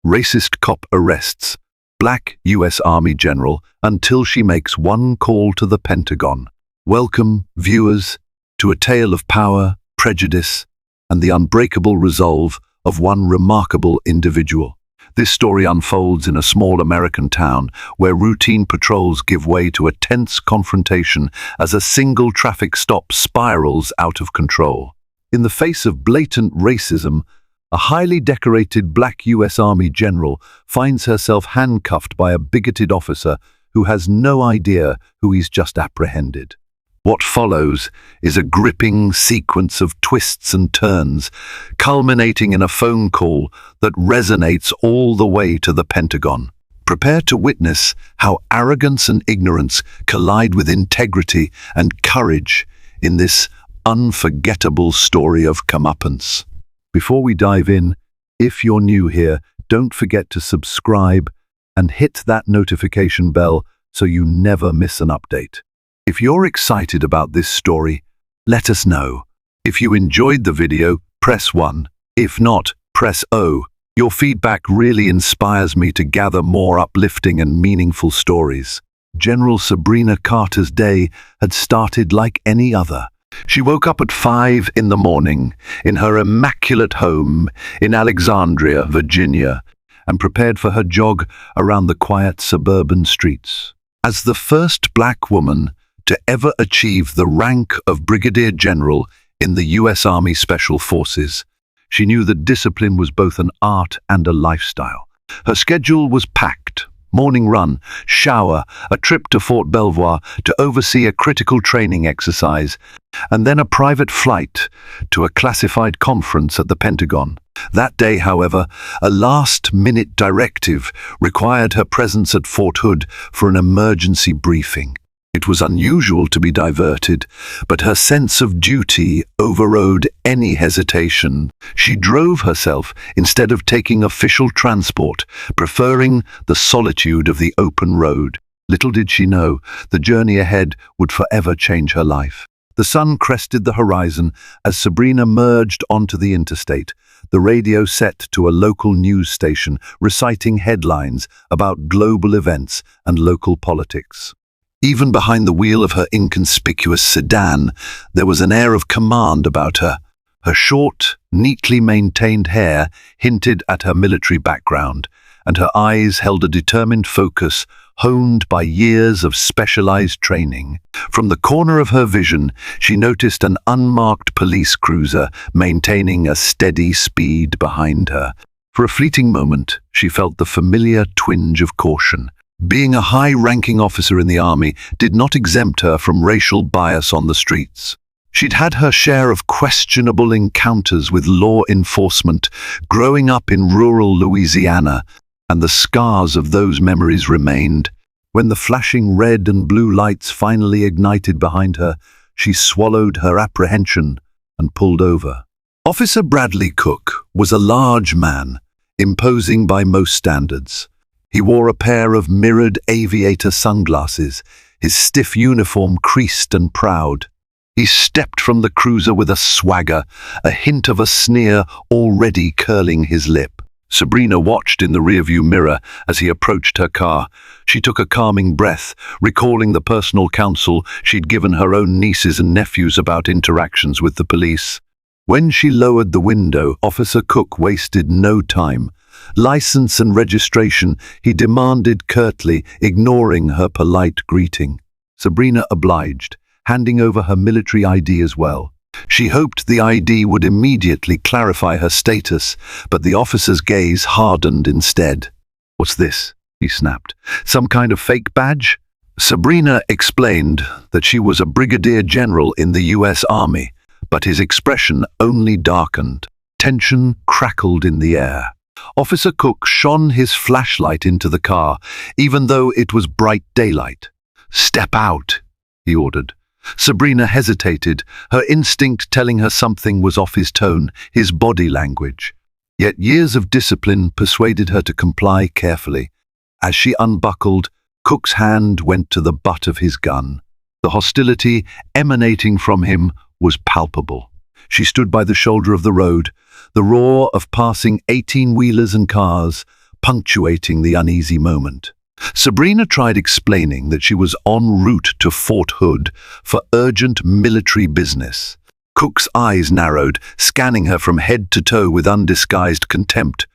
Racist cop arrests Black U.S. Army general until she makes one call to the Pentagon. Welcome, viewers, to a tale of power, prejudice, and the unbreakable resolve of one remarkable individual. This story unfolds in a small American town where routine patrols give way to a tense confrontation as a single traffic stop spirals out of control. In the face of blatant racism, a highly decorated Black U.S. Army general finds herself handcuffed by a bigoted officer who has no idea who he's just apprehended. What follows is a gripping sequence of twists and turns, culminating in a phone call that resonates all the way to the Pentagon. Prepare to witness how arrogance and ignorance collide with integrity and courage in this unforgettable story of comeuppance. Before we dive in, if you're new here, don't forget to subscribe and hit that notification bell so you never miss an update. If you're excited about this story, let us know. If you enjoyed the video, press 1. If not, press O. Your feedback really inspires me to gather more uplifting and meaningful stories. General Sabrina Carter's day had started like any other. She woke up at 5 in the morning in her immaculate home in Alexandria, Virginia, and prepared for her jog around the quiet suburban streets. As the first Black woman to ever achieve the rank of Brigadier General in the U.S. Army Special Forces, she knew that discipline was both an art and a lifestyle. Her schedule was packed. Morning run, shower, a trip to Fort Belvoir to oversee a critical training exercise, and then a private flight to a classified conference at the Pentagon. That day, however, a last-minute directive required her presence at Fort Hood for an emergency briefing. It was unusual to be diverted, but her sense of duty overrode any hesitation. She drove herself instead of taking official transport, preferring the solitude of the open road. Little did she know, the journey ahead would forever change her life. The sun crested the horizon as Sabrina merged onto the interstate, the radio set to a local news station reciting headlines about global events and local politics. Even behind the wheel of her inconspicuous sedan, there was an air of command about her. Her short, neatly maintained hair hinted at her military background, and her eyes held a determined focus honed by years of specialized training. From the corner of her vision, she noticed an unmarked police cruiser maintaining a steady speed behind her. For a fleeting moment, she felt the familiar twinge of caution. Being a high-ranking officer in the Army did not exempt her from racial bias on the streets. She'd had her share of questionable encounters with law enforcement growing up in rural Louisiana, and the scars of those memories remained. When the flashing red and blue lights finally ignited behind her, she swallowed her apprehension and pulled over. Officer Bradley Cook was a large man, imposing by most standards. He wore a pair of mirrored aviator sunglasses, his stiff uniform creased and proud. He stepped from the cruiser with a swagger, a hint of a sneer already curling his lip. Sabrina watched in the rearview mirror as he approached her car. She took a calming breath, recalling the personal counsel she'd given her own nieces and nephews about interactions with the police. When she lowered the window, Officer Cook wasted no time. License and registration, he demanded curtly, ignoring her polite greeting. Sabrina obliged, handing over her military ID as well. She hoped the ID would immediately clarify her status, but the officer's gaze hardened instead. "What's this?" he snapped. "Some kind of fake badge?" Sabrina explained that she was a brigadier general in the U.S. Army, but his expression only darkened. Tension crackled in the air. Officer Cook shone his flashlight into the car, even though it was bright daylight. "Step out," he ordered. Sabrina hesitated, her instinct telling her something was off his tone, his body language. Yet years of discipline persuaded her to comply carefully. As she unbuckled, Cook's hand went to the butt of his gun. The hostility emanating from him was palpable. She stood by the shoulder of the road, the roar of passing 18-wheelers and cars punctuating the uneasy moment. Sabrina tried explaining that she was en route to Fort Hood for urgent military business. Cook's eyes narrowed, scanning her from head to toe with undisguised contempt.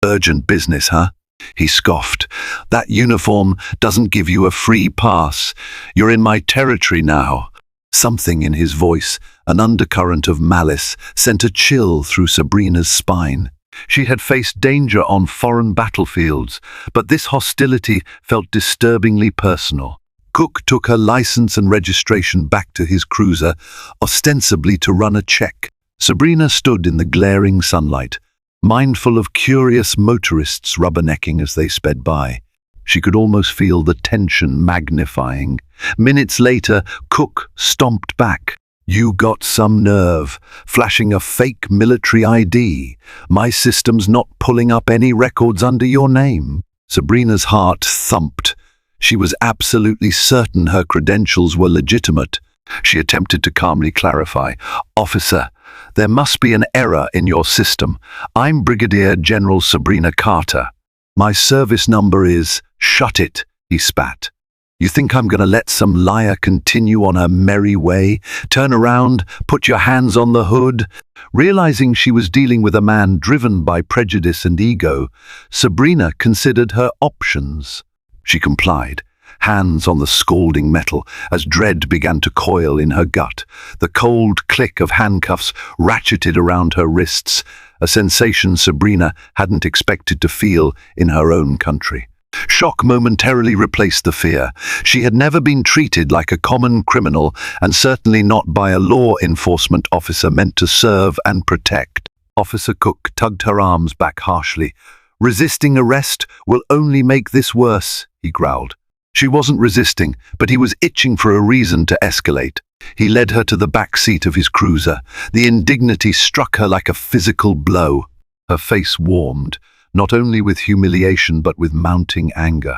"Urgent business, huh?" he scoffed. "That uniform doesn't give you a free pass. You're in my territory now." Something in his voice, an undercurrent of malice, sent a chill through Sabrina's spine. She had faced danger on foreign battlefields, but this hostility felt disturbingly personal. Cook took her license and registration back to his cruiser, ostensibly to run a check. Sabrina stood in the glaring sunlight, mindful of curious motorists rubbernecking as they sped by. She could almost feel the tension magnifying. Minutes later, Cook stomped back. "You got some nerve, flashing a fake military ID. My system's not pulling up any records under your name." Sabrina's heart thumped. She was absolutely certain her credentials were legitimate. She attempted to calmly clarify. "Officer, there must be an error in your system. I'm Brigadier General Sabrina Carter. My service number is—" "Shut it," he spat. "You think I'm going to let some liar continue on her merry way? Turn around, put your hands on the hood?" Realizing she was dealing with a man driven by prejudice and ego, Sabrina considered her options. She complied, hands on the scalding metal, as dread began to coil in her gut. The cold click of handcuffs ratcheted around her wrists, a sensation Sabrina hadn't expected to feel in her own country. Shock momentarily replaced the fear. She had never been treated like a common criminal, and certainly not by a law enforcement officer meant to serve and protect. Officer Cook tugged her arms back harshly. "Resisting arrest will only make this worse," he growled. She wasn't resisting, but he was itching for a reason to escalate. He led her to the back seat of his cruiser. The indignity struck her like a physical blow. Her face warmed, not only with humiliation but with mounting anger.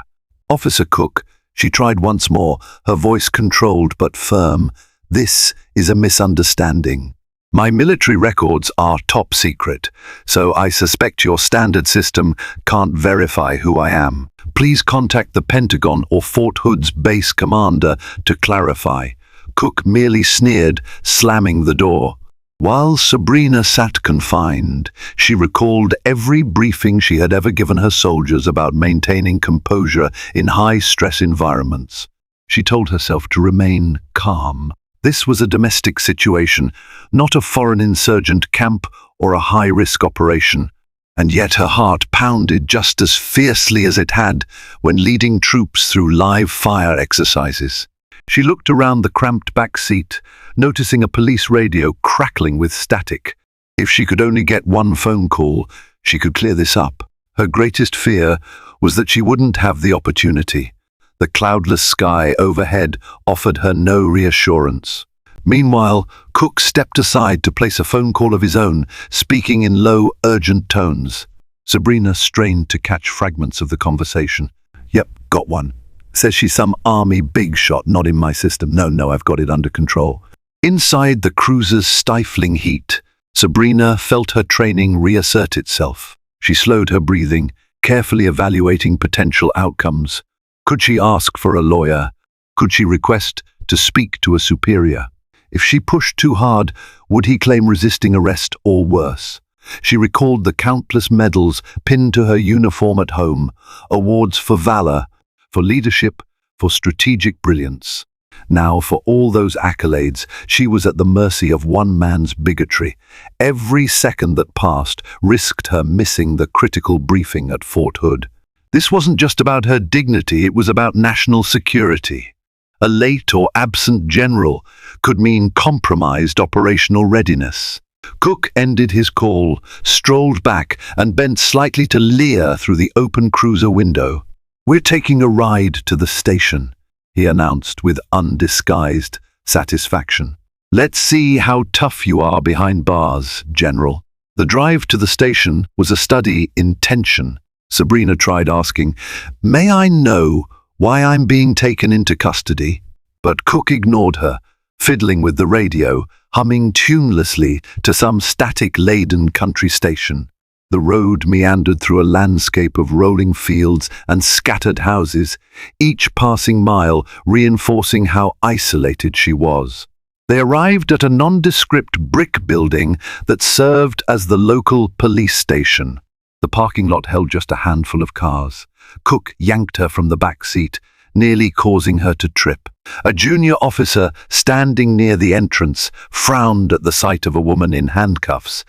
"Officer Cook," she tried once more, her voice controlled but firm, "this is a misunderstanding. My military records are top secret, so I suspect your standard system can't verify who I am. Please contact the Pentagon or Fort Hood's base commander to clarify." Cook merely sneered, slamming the door. While Sabrina sat confined, she recalled every briefing she had ever given her soldiers about maintaining composure in high-stress environments. She told herself to remain calm. This was a domestic situation, not a foreign insurgent camp or a high-risk operation. And yet her heart pounded just as fiercely as it had when leading troops through live fire exercises. She looked around the cramped back seat, noticing a police radio crackling with static. If she could only get one phone call, she could clear this up. Her greatest fear was that she wouldn't have the opportunity. The cloudless sky overhead offered her no reassurance. Meanwhile, Cook stepped aside to place a phone call of his own, speaking in low, urgent tones. Sabrina strained to catch fragments of the conversation. "Yep, got one. Says she's some army big shot, not in my system. No, I've got it under control." Inside the cruiser's stifling heat, Sabrina felt her training reassert itself. She slowed her breathing, carefully evaluating potential outcomes. Could she ask for a lawyer? Could she request to speak to a superior? If she pushed too hard, would he claim resisting arrest or worse? She recalled the countless medals pinned to her uniform at home, awards for valor, for leadership, for strategic brilliance. Now, for all those accolades, she was at the mercy of one man's bigotry. Every second that passed risked her missing the critical briefing at Fort Hood. This wasn't just about her dignity, it was about national security. A late or absent general could mean compromised operational readiness. Cook ended his call, strolled back, and bent slightly to leer through the open cruiser window. "We're taking a ride to the station," he announced with undisguised satisfaction. "Let's see how tough you are behind bars, General." The drive to the station was a study in tension. Sabrina tried asking, "May I know why I'm being taken into custody?" But Cook ignored her, fiddling with the radio, humming tunelessly to some static-laden country station. The road meandered through a landscape of rolling fields and scattered houses, each passing mile reinforcing how isolated she was. They arrived at a nondescript brick building that served as the local police station. The parking lot held just a handful of cars. Cook yanked her from the back seat, nearly causing her to trip. A junior officer standing near the entrance frowned at the sight of a woman in handcuffs,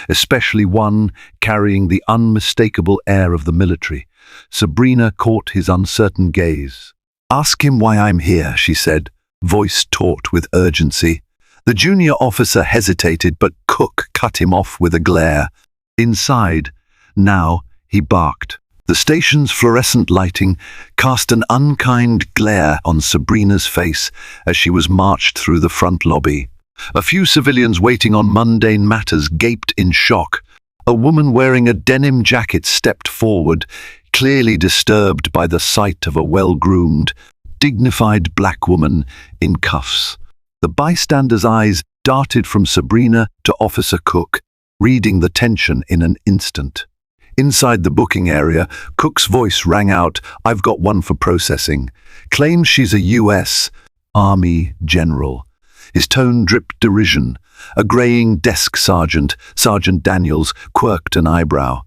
especially one carrying the unmistakable air of the military. Sabrina caught his uncertain gaze. "Ask him why I'm here," she said, voice taut with urgency. The junior officer hesitated, but Cook cut him off with a glare. Inside, now, he barked. The station's fluorescent lighting cast an unkind glare on Sabrina's face as she was marched through the front lobby. A few civilians waiting on mundane matters gaped in shock. A woman wearing a denim jacket stepped forward, clearly disturbed by the sight of a well-groomed, dignified black woman in cuffs. The bystanders' eyes darted from Sabrina to Officer Cook, reading the tension in an instant. Inside the booking area, Cook's voice rang out, "I've got one for processing." Claims she's a U.S. Army general. His tone dripped derision. A graying desk sergeant, Sergeant Daniels, quirked an eyebrow.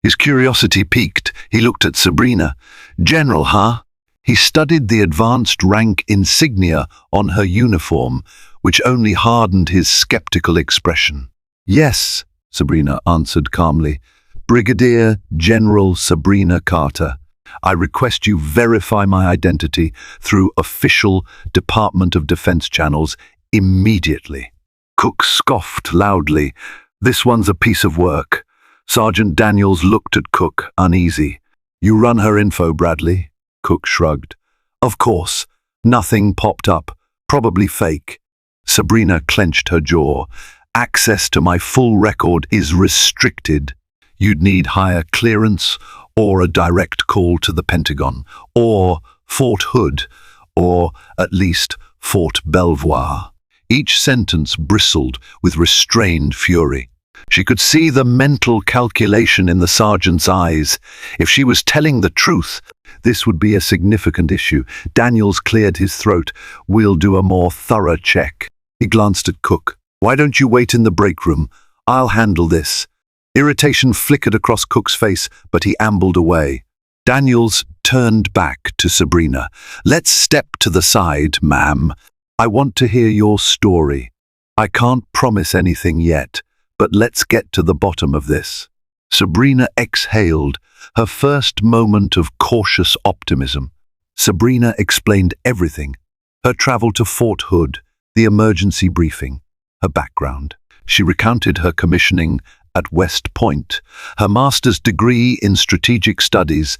His curiosity piqued. He looked at Sabrina. "General, huh?" He studied the advanced rank insignia on her uniform, which only hardened his skeptical expression. "Yes," Sabrina answered calmly. "Brigadier General Sabrina Carter. I request you verify my identity through official Department of Defense channels immediately." Cook scoffed loudly. "This one's a piece of work." Sergeant Daniels looked at Cook, uneasy. "You run her info, Bradley?" Cook shrugged. "Of course. Nothing popped up. Probably fake." Sabrina clenched her jaw. "Access to my full record is restricted. You'd need higher clearance or a direct call to the Pentagon, or Fort Hood, or at least Fort Belvoir." Each sentence bristled with restrained fury. She could see the mental calculation in the sergeant's eyes. If she was telling the truth, this would be a significant issue. Daniels cleared his throat. "We'll do a more thorough check." He glanced at Cook. "Why don't you wait in the break room? I'll handle this." Irritation flickered across Cook's face, but he ambled away. Daniels turned back to Sabrina. "Let's step to the side, ma'am. I want to hear your story. I can't promise anything yet, but let's get to the bottom of this." Sabrina exhaled, her first moment of cautious optimism. Sabrina explained everything: her travel to Fort Hood, the emergency briefing, her background. She recounted her commissioning at West Point, her master's degree in strategic studies,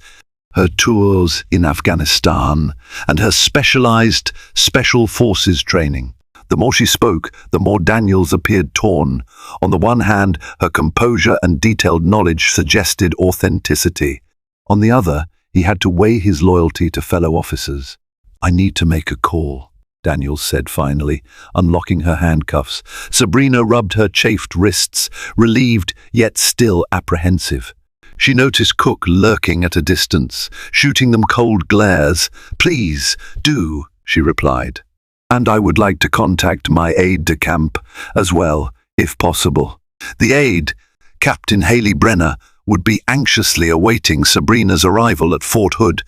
her tours in Afghanistan, and her specialized special forces training. The more she spoke, the more Daniels appeared torn. On the one hand, her composure and detailed knowledge suggested authenticity. On the other, he had to weigh his loyalty to fellow officers. "I need to make a call," Daniels said finally, unlocking her handcuffs. Sabrina rubbed her chafed wrists, relieved yet still apprehensive. She noticed Cook lurking at a distance, shooting them cold glares. "Please, do," she replied. "And I would like to contact my aide-de-camp as well, if possible." The aide, Captain Haley Brenner, would be anxiously awaiting Sabrina's arrival at Fort Hood.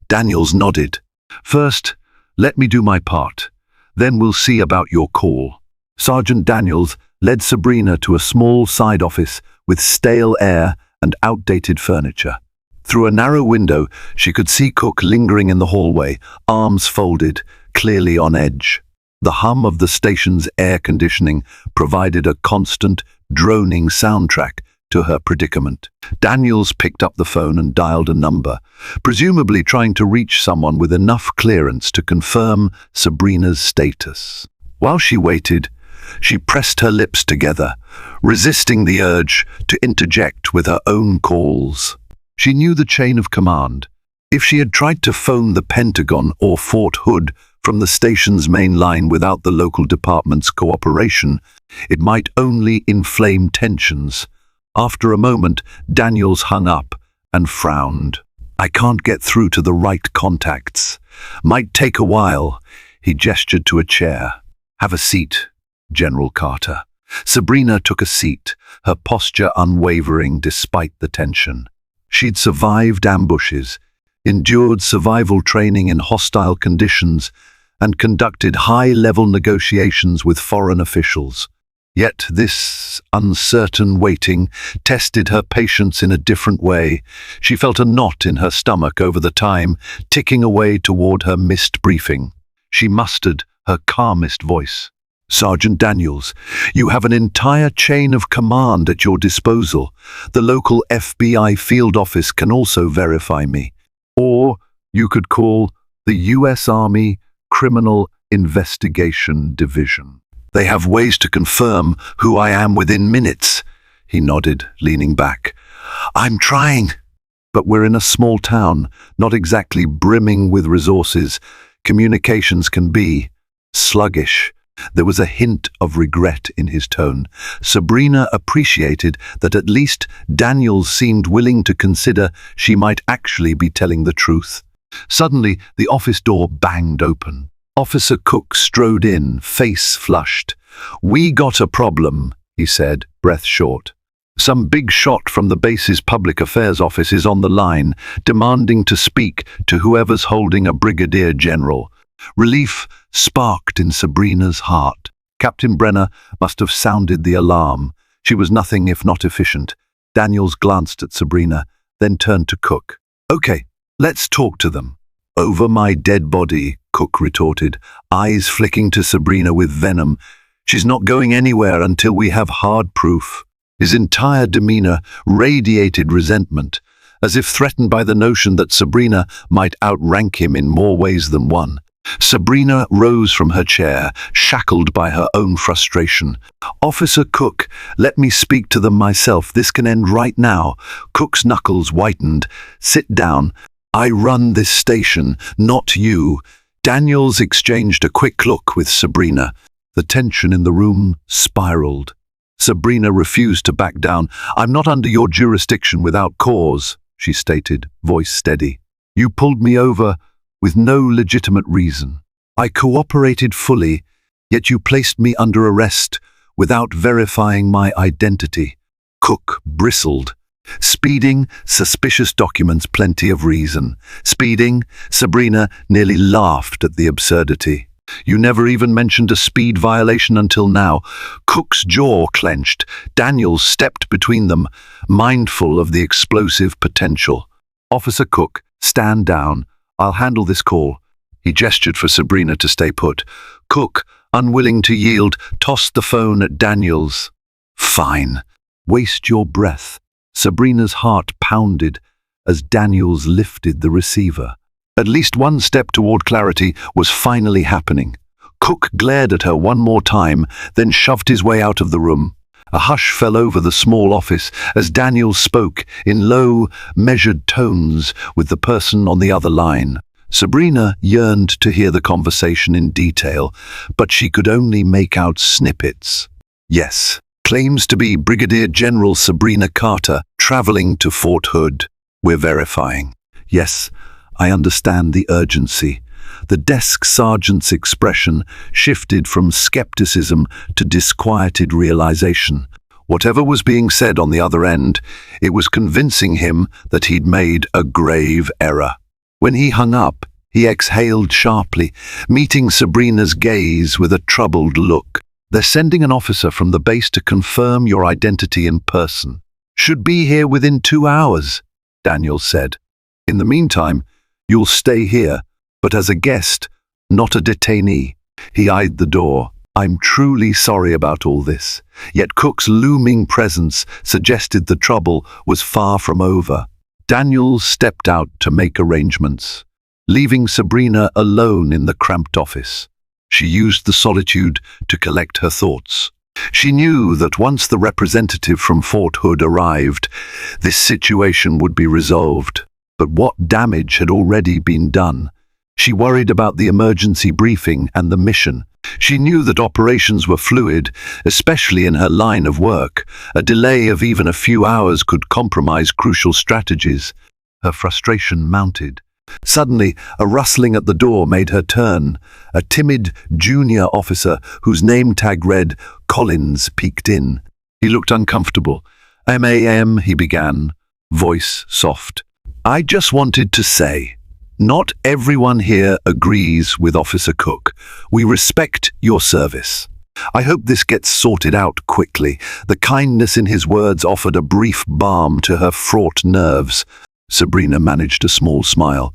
Daniels nodded. "First, let me do my part. Then we'll see about your call." Sergeant Daniels led Sabrina to a small side office with stale air and outdated furniture. Through a narrow window, she could see Cook lingering in the hallway, arms folded, clearly on edge. The hum of the station's air conditioning provided a constant, droning soundtrack to her predicament. Daniels picked up the phone and dialed a number, presumably trying to reach someone with enough clearance to confirm Sabrina's status. While she waited, she pressed her lips together, resisting the urge to interject with her own calls. She knew the chain of command. If she had tried to phone the Pentagon or Fort Hood from the station's main line without the local department's cooperation, it might only inflame tensions. After a moment, Daniels hung up and frowned. I can't get through to the right contacts. Might take a while. He gestured to a chair. Have a seat, General Carter. Sabrina took a seat, her posture unwavering despite the tension. She'd survived ambushes, endured survival training in hostile conditions, and conducted high-level negotiations with foreign officials. Yet this uncertain waiting tested her patience in a different way. She felt a knot in her stomach over the time, ticking away toward her missed briefing. She mustered her calmest voice. Sergeant Daniels, you have an entire chain of command at your disposal. The local FBI field office can also verify me. Or you could call the U.S. Army Criminal Investigation Division. They have ways to confirm who I am within minutes. He nodded, leaning back. I'm trying. But we're in a small town, not exactly brimming with resources. Communications can be sluggish. There was a hint of regret in his tone. Sabrina appreciated that at least Daniels seemed willing to consider she might actually be telling the truth. Suddenly, the office door banged open. Officer Cook strode in, face flushed. We got a problem, he said, breath short. Some big shot from the base's public affairs office is on the line, demanding to speak to whoever's holding a brigadier general. Relief sparked in Sabrina's heart. Captain Brenner must have sounded the alarm. She was nothing if not efficient. Daniels glanced at Sabrina, then turned to Cook. Okay, let's talk to them. Over my dead body, Cook retorted, eyes flicking to Sabrina with venom. She's not going anywhere until we have hard proof. His entire demeanor radiated resentment, as if threatened by the notion that Sabrina might outrank him in more ways than one. Sabrina rose from her chair, shackled by her own frustration. Officer Cook, let me speak to them myself. This can end right now. Cook's knuckles whitened. Sit down. I run this station, not you. Daniels exchanged a quick look with Sabrina. The tension in the room spiraled. Sabrina refused to back down. I'm not under your jurisdiction without cause, she stated, voice steady. You pulled me over with no legitimate reason. I cooperated fully, yet you placed me under arrest without verifying my identity. Cook bristled. Speeding, suspicious documents, plenty of reason. Speeding, Sabrina nearly laughed at the absurdity. You never even mentioned a speed violation until now. Cook's jaw clenched. Daniels stepped between them, mindful of the explosive potential. Officer Cook, stand down. I'll handle this call. He gestured for Sabrina to stay put. Cook, unwilling to yield, tossed the phone at Daniels. Fine. Waste your breath. Sabrina's heart pounded as Daniels lifted the receiver. At least one step toward clarity was finally happening. Cook glared at her one more time, then shoved his way out of the room. A hush fell over the small office as Daniels spoke in low, measured tones with the person on the other line. Sabrina yearned to hear the conversation in detail, but she could only make out snippets. Yes. Claims to be Brigadier General Sabrina Carter, traveling to Fort Hood. We're verifying. Yes, I understand the urgency. The desk sergeant's expression shifted from skepticism to disquieted realization. Whatever was being said on the other end, it was convincing him that he'd made a grave error. When he hung up, he exhaled sharply, meeting Sabrina's gaze with a troubled look. They're sending an officer from the base to confirm your identity in person. Should be here within 2 hours, Daniels said. In the meantime, you'll stay here, but as a guest, not a detainee. He eyed the door. I'm truly sorry about all this. Yet Cook's looming presence suggested the trouble was far from over. Daniels stepped out to make arrangements, leaving Sabrina alone in the cramped office. She used the solitude to collect her thoughts. She knew that once the representative from Fort Hood arrived, this situation would be resolved. But what damage had already been done? She worried about the emergency briefing and the mission. She knew that operations were fluid, especially in her line of work. A delay of even a few hours could compromise crucial strategies. Her frustration mounted. Suddenly, a rustling at the door made her turn. A timid junior officer, whose name tag read Collins, peeked in. He looked uncomfortable. "Ma'am," he began, voice soft. "I just wanted to say, not everyone here agrees with Officer Cook. We respect your service. I hope this gets sorted out quickly." The kindness in his words offered a brief balm to her fraught nerves. Sabrina managed a small smile.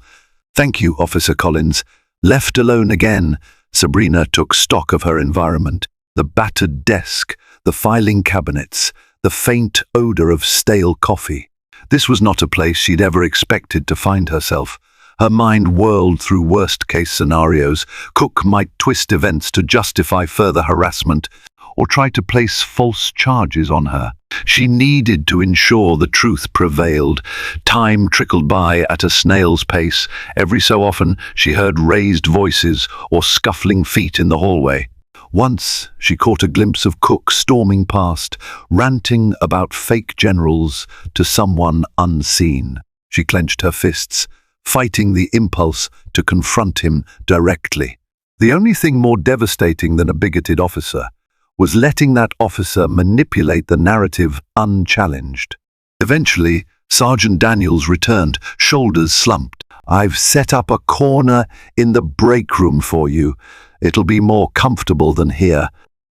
"Thank you, Officer Collins." Left alone again, Sabrina took stock of her environment. The battered desk, the filing cabinets, the faint odor of stale coffee. This was not a place she'd ever expected to find herself. Her mind whirled through worst-case scenarios. Cook might twist events to justify further harassment or try to place false charges on her. She needed to ensure the truth prevailed. Time trickled by at a snail's pace. Every so often, she heard raised voices or scuffling feet in the hallway. Once, she caught a glimpse of Cook storming past, ranting about fake generals to someone unseen. She clenched her fists, fighting the impulse to confront him directly. The only thing more devastating than a bigoted officer was letting that officer manipulate the narrative unchallenged. Eventually, Sergeant Daniels returned, shoulders slumped. "I've set up a corner in the break room for you. It'll be more comfortable than here."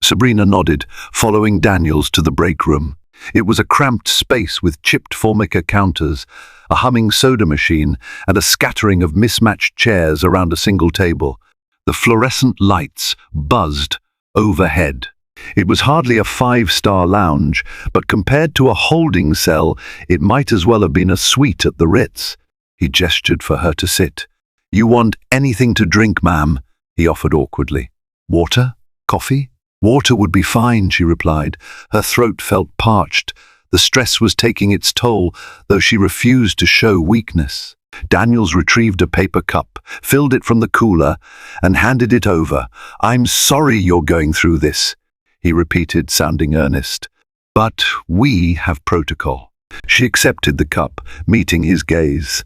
Sabrina nodded, following Daniels to the break room. It was a cramped space with chipped formica counters, a humming soda machine, and a scattering of mismatched chairs around a single table. The fluorescent lights buzzed overhead. It was hardly a five-star lounge, but compared to a holding cell, it might as well have been a suite at the Ritz. He gestured for her to sit. "You want anything to drink, ma'am?" he offered awkwardly. "Water? Coffee?" "Water would be fine," she replied. Her throat felt parched. The stress was taking its toll, though she refused to show weakness. Daniels retrieved a paper cup, filled it from the cooler, and handed it over. "I'm sorry you're going through this," he repeated, sounding earnest. "But we have protocol." She accepted the cup, meeting his gaze.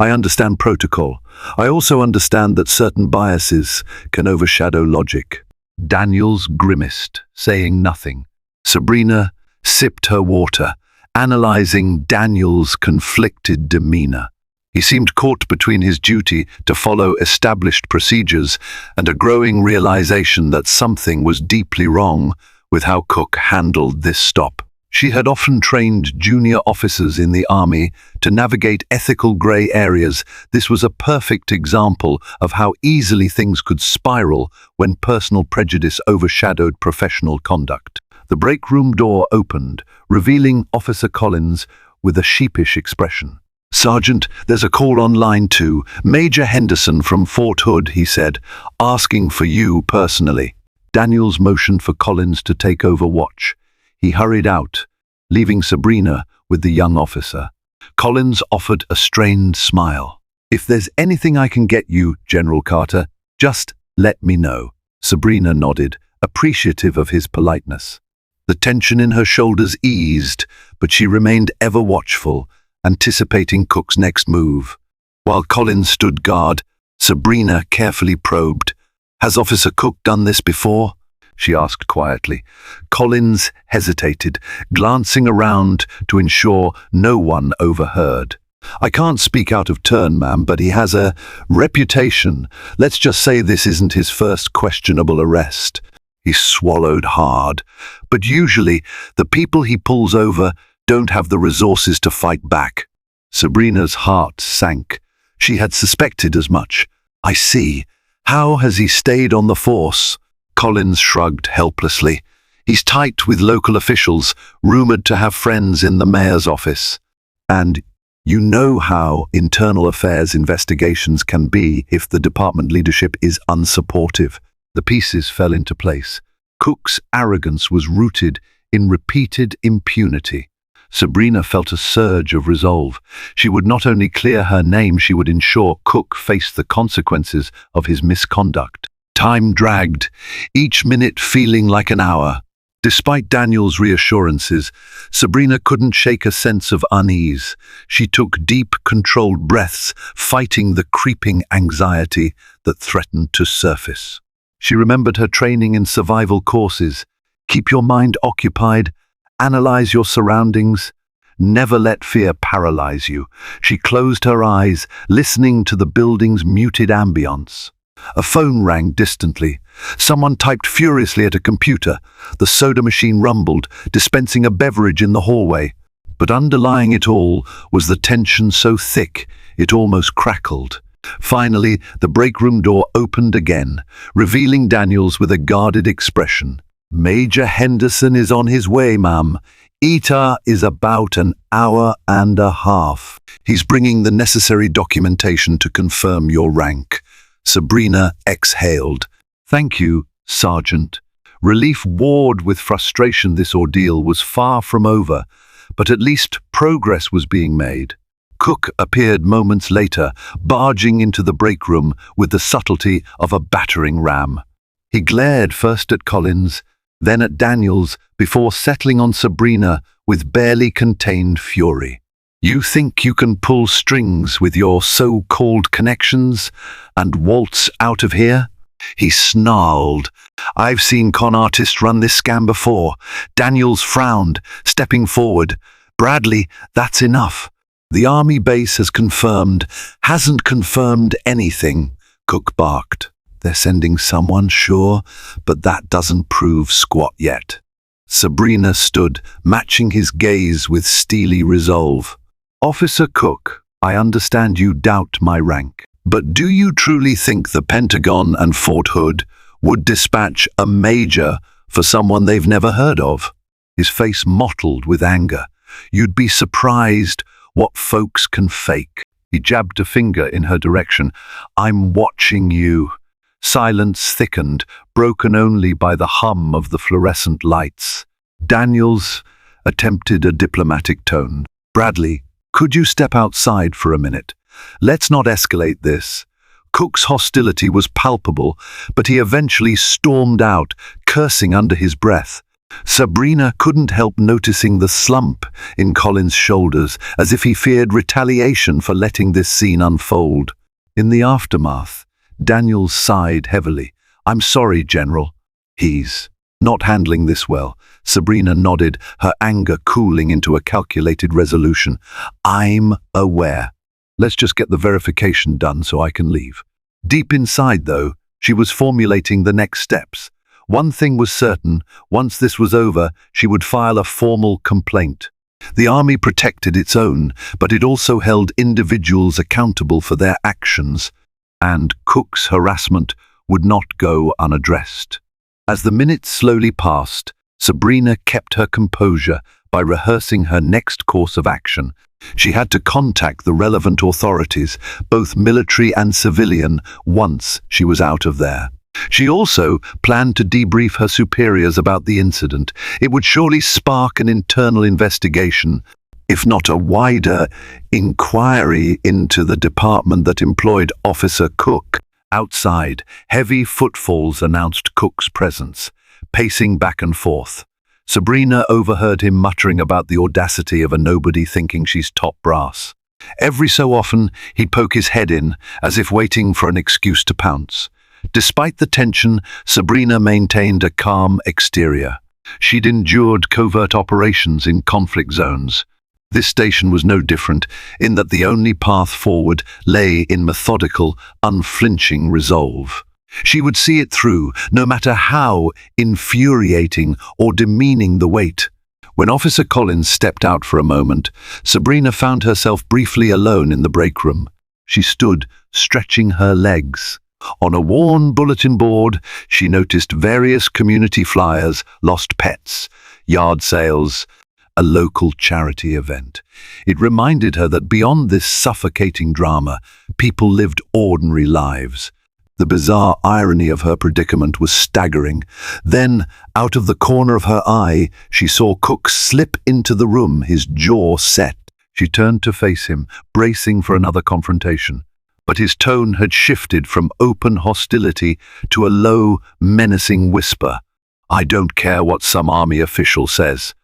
"I understand protocol. I also understand that certain biases can overshadow logic." Daniels grimaced, saying nothing. Sabrina sipped her water, analyzing Daniels' conflicted demeanor. He seemed caught between his duty to follow established procedures and a growing realization that something was deeply wrong with how Cook handled this stop. She had often trained junior officers in the army to navigate ethical gray areas. This was a perfect example of how easily things could spiral when personal prejudice overshadowed professional conduct. The break room door opened, revealing Officer Collins with a sheepish expression. "Sergeant, there's a call on line 2. Major Henderson from Fort Hood," he said, "asking for you personally." Daniels motioned for Collins to take over watch. He hurried out, leaving Sabrina with the young officer. Collins offered a strained smile. "If there's anything I can get you, General Carter, just let me know." Sabrina nodded, appreciative of his politeness. The tension in her shoulders eased, but she remained ever watchful, anticipating Cook's next move. While Collins stood guard, Sabrina carefully probed. "Has Officer Cook done this before?" she asked quietly. Collins hesitated, glancing around to ensure no one overheard. "I can't speak out of turn, ma'am, but he has a reputation. Let's just say this isn't his first questionable arrest." He swallowed hard. "But usually, the people he pulls over don't have the resources to fight back." Sabrina's heart sank. She had suspected as much. "I see. How has he stayed on the force?" Collins shrugged helplessly. "He's tight with local officials, rumored to have friends in the mayor's office. And you know how internal affairs investigations can be if the department leadership is unsupportive." The pieces fell into place. Cook's arrogance was rooted in repeated impunity. Sabrina felt a surge of resolve. She would not only clear her name, she would ensure Cook faced the consequences of his misconduct. Time dragged, each minute feeling like an hour. Despite Daniel's reassurances, Sabrina couldn't shake a sense of unease. She took deep, controlled breaths, fighting the creeping anxiety that threatened to surface. She remembered her training in survival courses. Keep your mind occupied, analyze your surroundings, never let fear paralyze you. She closed her eyes, listening to the building's muted ambience. A phone rang distantly. Someone typed furiously at a computer. The soda machine rumbled, dispensing a beverage in the hallway. But underlying it all was the tension so thick it almost crackled. Finally, the break room door opened again, revealing Daniels with a guarded expression. "Major Henderson is on his way, ma'am. ETA is about an hour and a half. He's bringing the necessary documentation to confirm your rank." Sabrina exhaled. "Thank you, Sergeant." Relief warred with frustration. This ordeal was far from over, but at least progress was being made. Cook appeared moments later, barging into the break room with the subtlety of a battering ram. He glared first at Collins, then at Daniels, before settling on Sabrina with barely contained fury. "You think you can pull strings with your so-called connections and waltz out of here?" He snarled. "I've seen con artists run this scam before." Daniels frowned, stepping forward. "Bradley, that's enough. The army base hasn't confirmed anything," Cook barked. "They're sending someone, sure, but that doesn't prove squat yet." Sabrina stood, matching his gaze with steely resolve. "Officer Cook, I understand you doubt my rank, but do you truly think the Pentagon and Fort Hood would dispatch a major for someone they've never heard of?" His face mottled with anger. "You'd be surprised what folks can fake." He jabbed a finger in her direction. "I'm watching you." Silence thickened, broken only by the hum of the fluorescent lights. Daniels attempted a diplomatic tone. "Bradley, could you step outside for a minute? Let's not escalate this." Cook's hostility was palpable, but he eventually stormed out, cursing under his breath. Sabrina couldn't help noticing the slump in Collins' shoulders, as if he feared retaliation for letting this scene unfold. In the aftermath, Daniels sighed heavily. "I'm sorry, General. He's not handling this well." Sabrina nodded, her anger cooling into a calculated resolution. "I'm aware. Let's just get the verification done so I can leave." Deep inside, though, she was formulating the next steps. One thing was certain: once this was over, she would file a formal complaint. The army protected its own, but it also held individuals accountable for their actions, and Cook's harassment would not go unaddressed. As the minutes slowly passed, Sabrina kept her composure by rehearsing her next course of action. She had to contact the relevant authorities, both military and civilian, once she was out of there. She also planned to debrief her superiors about the incident. It would surely spark an internal investigation, if not a wider inquiry into the department that employed Officer Cook. Outside, heavy footfalls announced Cook's presence, pacing back and forth. Sabrina overheard him muttering about the audacity of a nobody thinking she's top brass. Every so often, he'd poke his head in, as if waiting for an excuse to pounce. Despite the tension, Sabrina maintained a calm exterior. She'd endured covert operations in conflict zones. This station was no different, in that the only path forward lay in methodical, unflinching resolve. She would see it through, no matter how infuriating or demeaning the wait. When Officer Collins stepped out for a moment, Sabrina found herself briefly alone in the break room. She stood, stretching her legs. On a worn bulletin board, she noticed various community flyers, lost pets, yard sales, a local charity event. It reminded her that beyond this suffocating drama, people lived ordinary lives. The bizarre irony of her predicament was staggering. Then, out of the corner of her eye, she saw Cook slip into the room, his jaw set. She turned to face him, bracing for another confrontation. But his tone had shifted from open hostility to a low, menacing whisper. "I don't care what some army official says.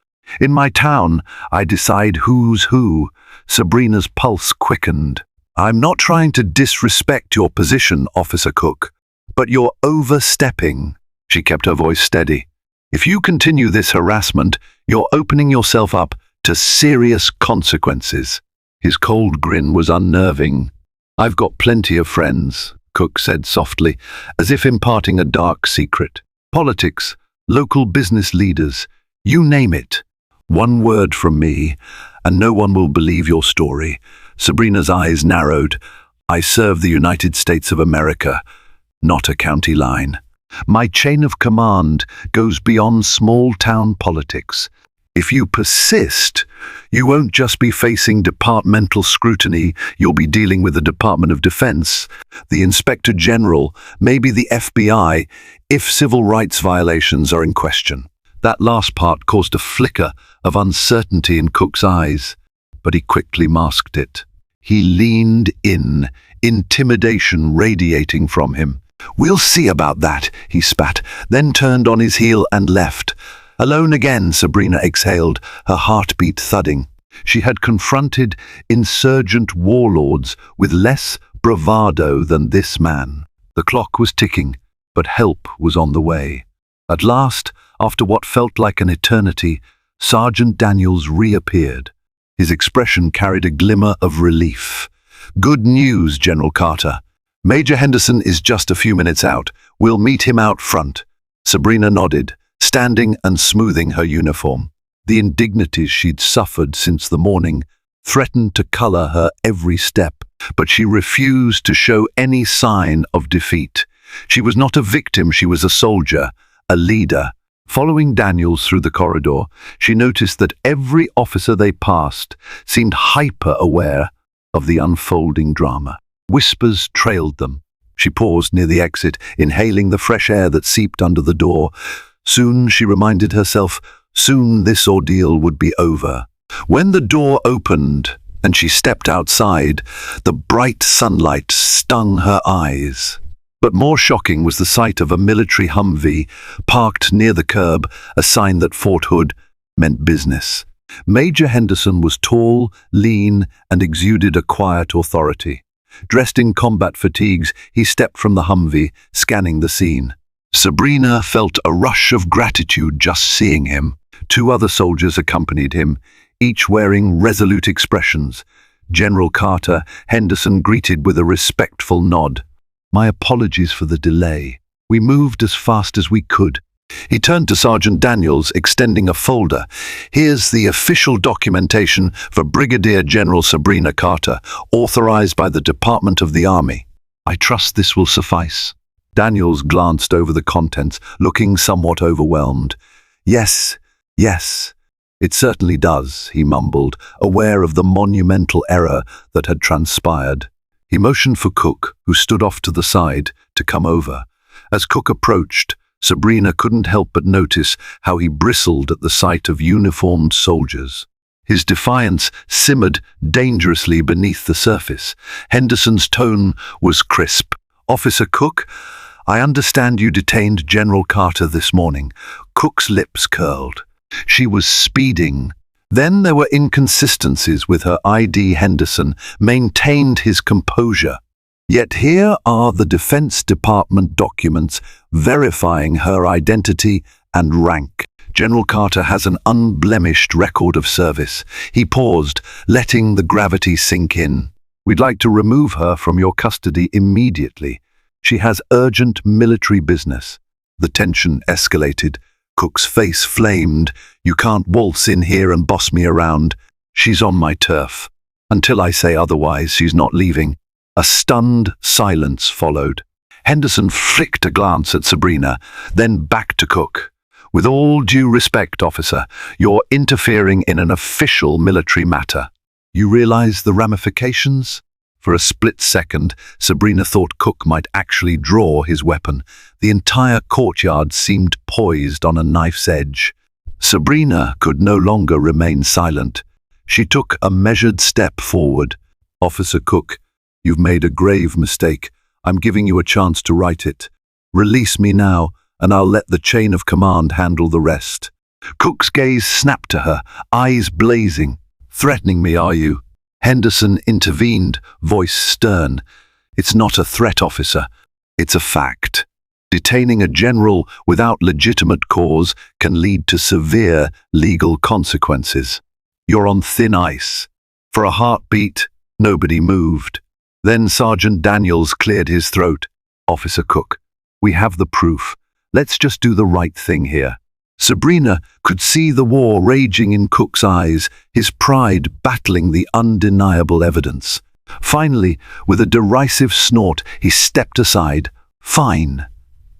In my town, I decide who's who." Sabrina's pulse quickened. "I'm not trying to disrespect your position, Officer Cook, but you're overstepping." She kept her voice steady. "If you continue this harassment, you're opening yourself up to serious consequences." His cold grin was unnerving. "I've got plenty of friends," Cook said softly, as if imparting a dark secret. "Politics, local business leaders, you name it. One word from me, and no one will believe your story." Sabrina's eyes narrowed. "I serve the United States of America, not a county line. My chain of command goes beyond small-town politics. If you persist, you won't just be facing departmental scrutiny, you'll be dealing with the Department of Defense, the Inspector General, maybe the FBI, if civil rights violations are in question." That last part caused a flicker of uncertainty in Cook's eyes, but he quickly masked it. He leaned in, intimidation radiating from him. "We'll see about that," he spat, then turned on his heel and left. Alone again, Sabrina exhaled, her heartbeat thudding. She had confronted insurgent warlords with less bravado than this man. The clock was ticking, but help was on the way. At last, after what felt like an eternity, Sergeant Daniels reappeared. His expression carried a glimmer of relief. "Good news, General Carter. Major Henderson is just a few minutes out. We'll meet him out front." Sabrina nodded, standing and smoothing her uniform. The indignities she'd suffered since the morning threatened to color her every step, but she refused to show any sign of defeat. She was not a victim, she was a soldier, a leader. Following Daniels through the corridor, she noticed that every officer they passed seemed hyper-aware of the unfolding drama. Whispers trailed them. She paused near the exit, inhaling the fresh air that seeped under the door. Soon, she reminded herself, soon this ordeal would be over. When the door opened and she stepped outside, the bright sunlight stung her eyes. But more shocking was the sight of a military Humvee parked near the curb, a sign that Fort Hood meant business. Major Henderson was tall, lean, and exuded a quiet authority. Dressed in combat fatigues, he stepped from the Humvee, scanning the scene. Sabrina felt a rush of gratitude just seeing him. Two other soldiers accompanied him, each wearing resolute expressions. General Carter, Henderson greeted with a respectful nod. "My apologies for the delay. We moved as fast as we could." He turned to Sergeant Daniels, extending a folder. "Here's the official documentation for Brigadier General Sabrina Carter, authorized by the Department of the Army. I trust this will suffice." Daniels glanced over the contents, looking somewhat overwhelmed. Yes, it certainly does," he mumbled, aware of the monumental error that had transpired. He motioned for Cook, who stood off to the side, to come over. As Cook approached, Sabrina couldn't help but notice how he bristled at the sight of uniformed soldiers. His defiance simmered dangerously beneath the surface. Henderson's tone was crisp. "Officer Cook, I understand you detained General Carter this morning." Cook's lips curled. She was speeding. Then there were inconsistencies with her ID. Henderson maintained his composure. Yet here are the Defense Department documents verifying her identity and rank. General Carter has an unblemished record of service. He paused, letting the gravity sink in. "We'd like to remove her from your custody immediately. She has urgent military business." The tension escalated. Cook's face flamed. "You can't waltz in here and boss me around. She's on my turf. Until I say otherwise, she's not leaving." A stunned silence followed. Henderson flicked a glance at Sabrina, then back to Cook. "With all due respect, officer, you're interfering in an official military matter. You realize the ramifications?" For a split second, Sabrina thought Cook might actually draw his weapon. The entire courtyard seemed poised on a knife's edge. Sabrina could no longer remain silent. She took a measured step forward. "Officer Cook, you've made a grave mistake. I'm giving you a chance to right it. Release me now, and I'll let the chain of command handle the rest." Cook's gaze snapped to her, eyes blazing. "Threatening me, are you?" Henderson intervened, voice stern. "It's not a threat, officer. It's a fact. Detaining a general without legitimate cause can lead to severe legal consequences. You're on thin ice." For a heartbeat, nobody moved. Then Sergeant Daniels cleared his throat. "Officer Cook, we have the proof. Let's just do the right thing here." Sabrina could see the war raging in Cook's eyes, his pride battling the undeniable evidence. Finally, with a derisive snort, he stepped aside. "Fine.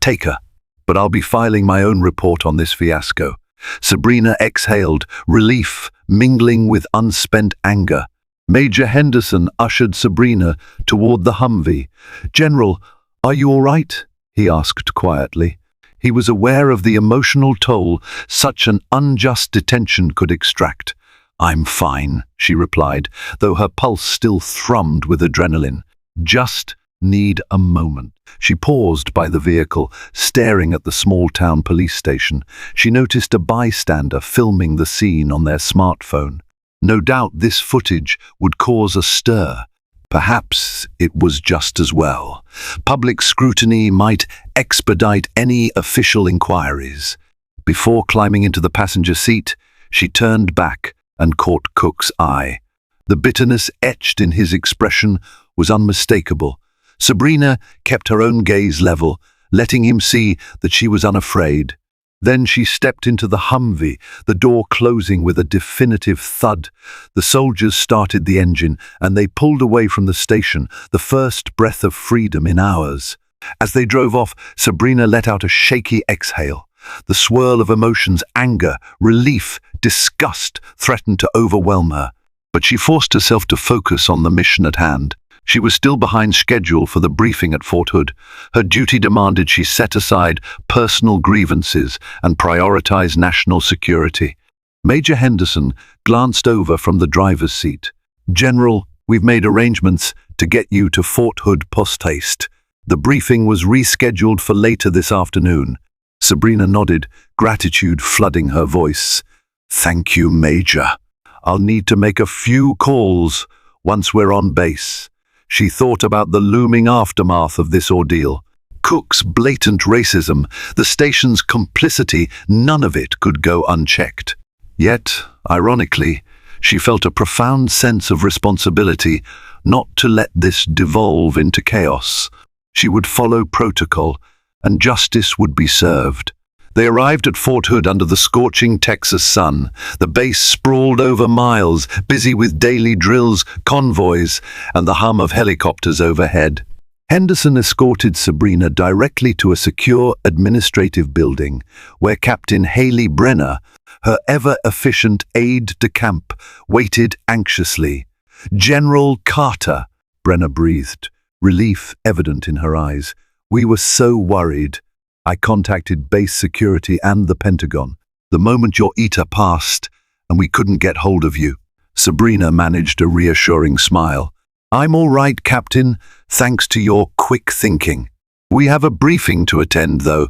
Take her. But I'll be filing my own report on this fiasco." Sabrina exhaled, relief mingling with unspent anger. Major Henderson ushered Sabrina toward the Humvee. "General, are you all right?" he asked quietly. He was aware of the emotional toll such an unjust detention could extract. "I'm fine," she replied, though her pulse still thrummed with adrenaline. "Just need a moment." She paused by the vehicle, staring at the small-town police station. She noticed a bystander filming the scene on their smartphone. No doubt this footage would cause a stir. Perhaps it was just as well. Public scrutiny might expedite any official inquiries. Before climbing into the passenger seat, she turned back and caught Cook's eye. The bitterness etched in his expression was unmistakable. Sabrina kept her own gaze level, letting him see that she was unafraid. Then she stepped into the Humvee, the door closing with a definitive thud. The soldiers started the engine, and they pulled away from the station, the first breath of freedom in hours. As they drove off, Sabrina let out a shaky exhale. The swirl of emotions, anger, relief, disgust, threatened to overwhelm her. But she forced herself to focus on the mission at hand. She was still behind schedule for the briefing at Fort Hood. Her duty demanded she set aside personal grievances and prioritize national security. Major Henderson glanced over from the driver's seat. "General, we've made arrangements to get you to Fort Hood post-haste. The briefing was rescheduled for later this afternoon." Sabrina nodded, gratitude flooding her voice. "Thank you, Major. I'll need to make a few calls once we're on base." She thought about the looming aftermath of this ordeal. Cook's blatant racism, the station's complicity, none of it could go unchecked. Yet, ironically, she felt a profound sense of responsibility not to let this devolve into chaos. She would follow protocol, and justice would be served. They arrived at Fort Hood under the scorching Texas sun. The base sprawled over miles, busy with daily drills, convoys, and the hum of helicopters overhead. Henderson escorted Sabrina directly to a secure administrative building, where Captain Haley Brenner, her ever-efficient aide-de-camp, waited anxiously. "General Carter," Brenner breathed, relief evident in her eyes. "We were so worried. I contacted base security and the Pentagon. The moment your ETA passed, and we couldn't get hold of you." Sabrina managed a reassuring smile. "I'm all right, Captain, thanks to your quick thinking. We have a briefing to attend, though.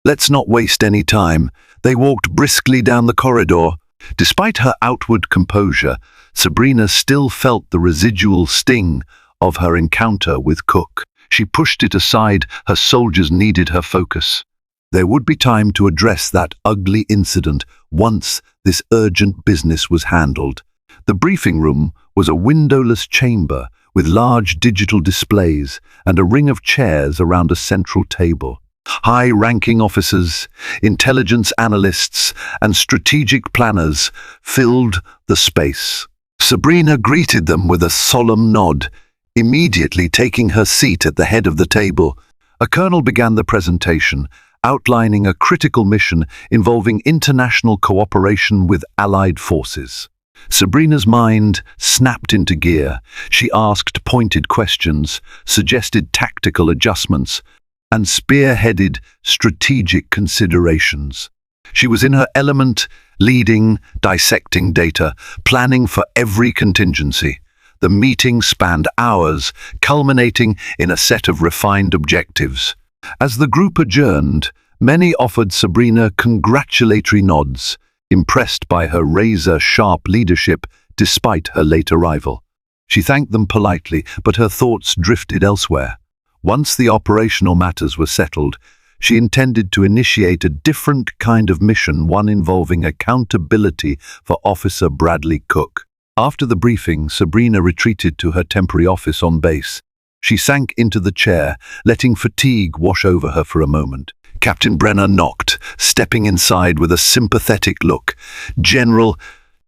Let's not waste any time." They walked briskly down the corridor. Despite her outward composure, Sabrina still felt the residual sting of her encounter with Cook. She pushed it aside. Her soldiers needed her focus. There would be time to address that ugly incident once this urgent business was handled. The briefing room was a windowless chamber with large digital displays and a ring of chairs around a central table. High-ranking officers, intelligence analysts, and strategic planners filled the space. Sabrina greeted them with a solemn nod, immediately taking her seat at the head of the table. A colonel began the presentation, outlining a critical mission involving international cooperation with allied forces. Sabrina's mind snapped into gear. She asked pointed questions, suggested tactical adjustments, and spearheaded strategic considerations. She was in her element, leading, dissecting data, planning for every contingency. The meeting spanned hours, culminating in a set of refined objectives. As the group adjourned, many offered Sabrina congratulatory nods, impressed by her razor-sharp leadership despite her late arrival. She thanked them politely, but her thoughts drifted elsewhere. Once the operational matters were settled, she intended to initiate a different kind of mission, one involving accountability for Officer Bradley Cook. After the briefing, Sabrina retreated to her temporary office on base. She sank into the chair, letting fatigue wash over her for a moment. Captain Brenner knocked, stepping inside with a sympathetic look. "General,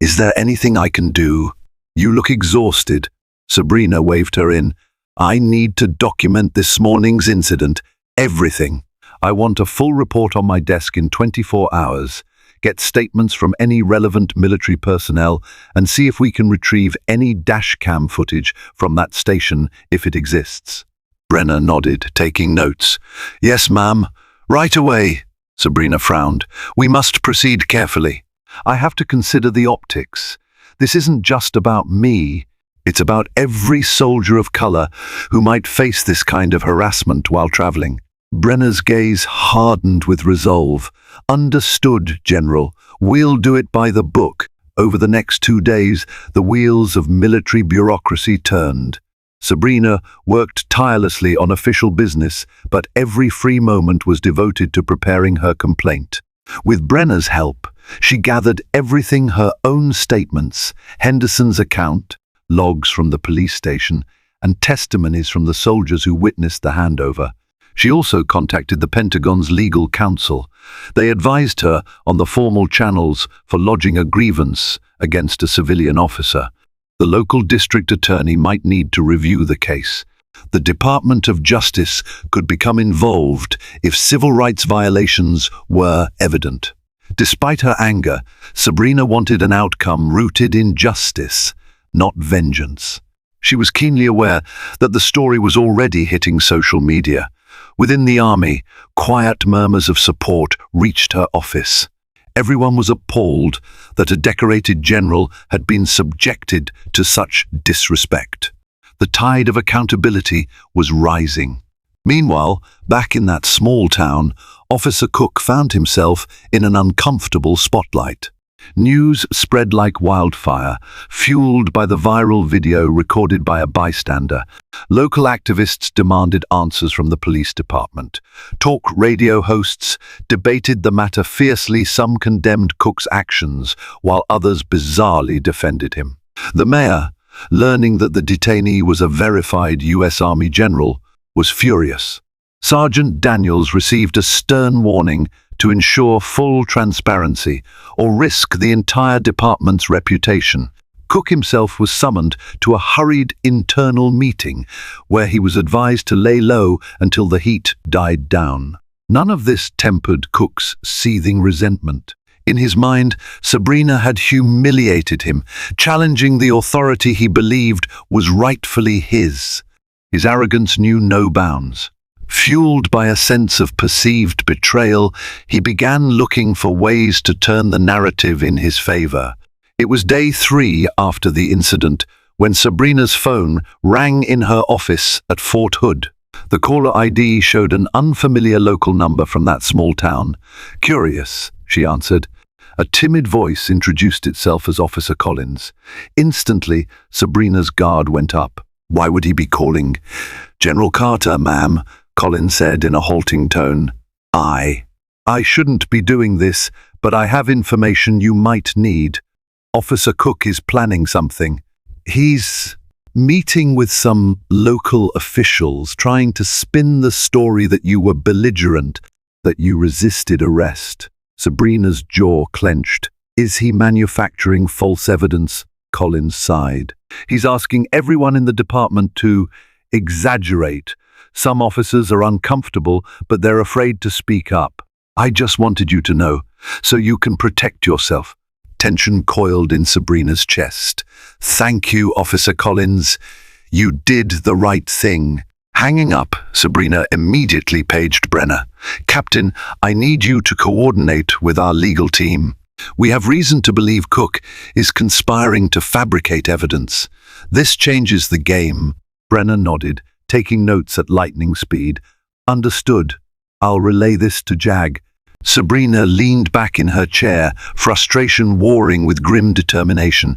is there anything I can do? You look exhausted." Sabrina waved her in. "I need to document this morning's incident. Everything. I want a full report on my desk in 24 hours. Get statements from any relevant military personnel and see if we can retrieve any dash cam footage from that station if it exists." Brenner nodded, taking notes. "Yes, ma'am. Right away." Sabrina frowned. "We must proceed carefully. I have to consider the optics. This isn't just about me. It's about every soldier of color who might face this kind of harassment while traveling." Brenner's gaze hardened with resolve. "Understood, General. We'll do it by the book." Over the next 2 days, the wheels of military bureaucracy turned. Sabrina worked tirelessly on official business, but every free moment was devoted to preparing her complaint. With Brenner's help, she gathered everything: her own statements, Henderson's account, logs from the police station, and testimonies from the soldiers who witnessed the handover. She also contacted the Pentagon's legal counsel. They advised her on the formal channels for lodging a grievance against a civilian officer. The local district attorney might need to review the case. The Department of Justice could become involved if civil rights violations were evident. Despite her anger, Sabrina wanted an outcome rooted in justice, not vengeance. She was keenly aware that the story was already hitting social media. Within the army, quiet murmurs of support reached her office. Everyone was appalled that a decorated general had been subjected to such disrespect. The tide of accountability was rising. Meanwhile, back in that small town, Officer Cook found himself in an uncomfortable spotlight. News spread like wildfire, fueled by the viral video recorded by a bystander. Local activists demanded answers from the police department. Talk radio hosts debated the matter fiercely. Some condemned Cook's actions, while others bizarrely defended him. The mayor, learning that the detainee was a verified U.S. Army general, was furious. Sergeant Daniels received a stern warning to ensure full transparency or risk the entire department's reputation. Cook himself was summoned to a hurried internal meeting where he was advised to lay low until the heat died down. None of this tempered Cook's seething resentment. In his mind, Sabrina had humiliated him, challenging the authority he believed was rightfully his. His arrogance knew no bounds. Fueled by a sense of perceived betrayal, he began looking for ways to turn the narrative in his favor. It was day 3 after the incident when Sabrina's phone rang in her office at Fort Hood. The caller ID showed an unfamiliar local number from that small town. "Curious," she answered. A timid voice introduced itself as Officer Collins. Instantly, Sabrina's guard went up. "Why would he be calling?" "General Carter, ma'am," Collins said in a halting tone. I shouldn't be doing this, but I have information you might need. Officer Cook is planning something. He's meeting with some local officials, trying to spin the story that you were belligerent, that you resisted arrest." Sabrina's jaw clenched. "Is he manufacturing false evidence?" Collins sighed. "He's asking everyone in the department to exaggerate. Some officers are uncomfortable, but they're afraid to speak up. I just wanted you to know, so you can protect yourself." Tension coiled in Sabrina's chest. "Thank you, Officer Collins. You did the right thing." Hanging up, Sabrina immediately paged Brenner. "Captain, I need you to coordinate with our legal team. We have reason to believe Cook is conspiring to fabricate evidence. This changes the game." Brenner nodded, taking notes at lightning speed. "Understood. I'll relay this to Jag." Sabrina leaned back in her chair, frustration warring with grim determination.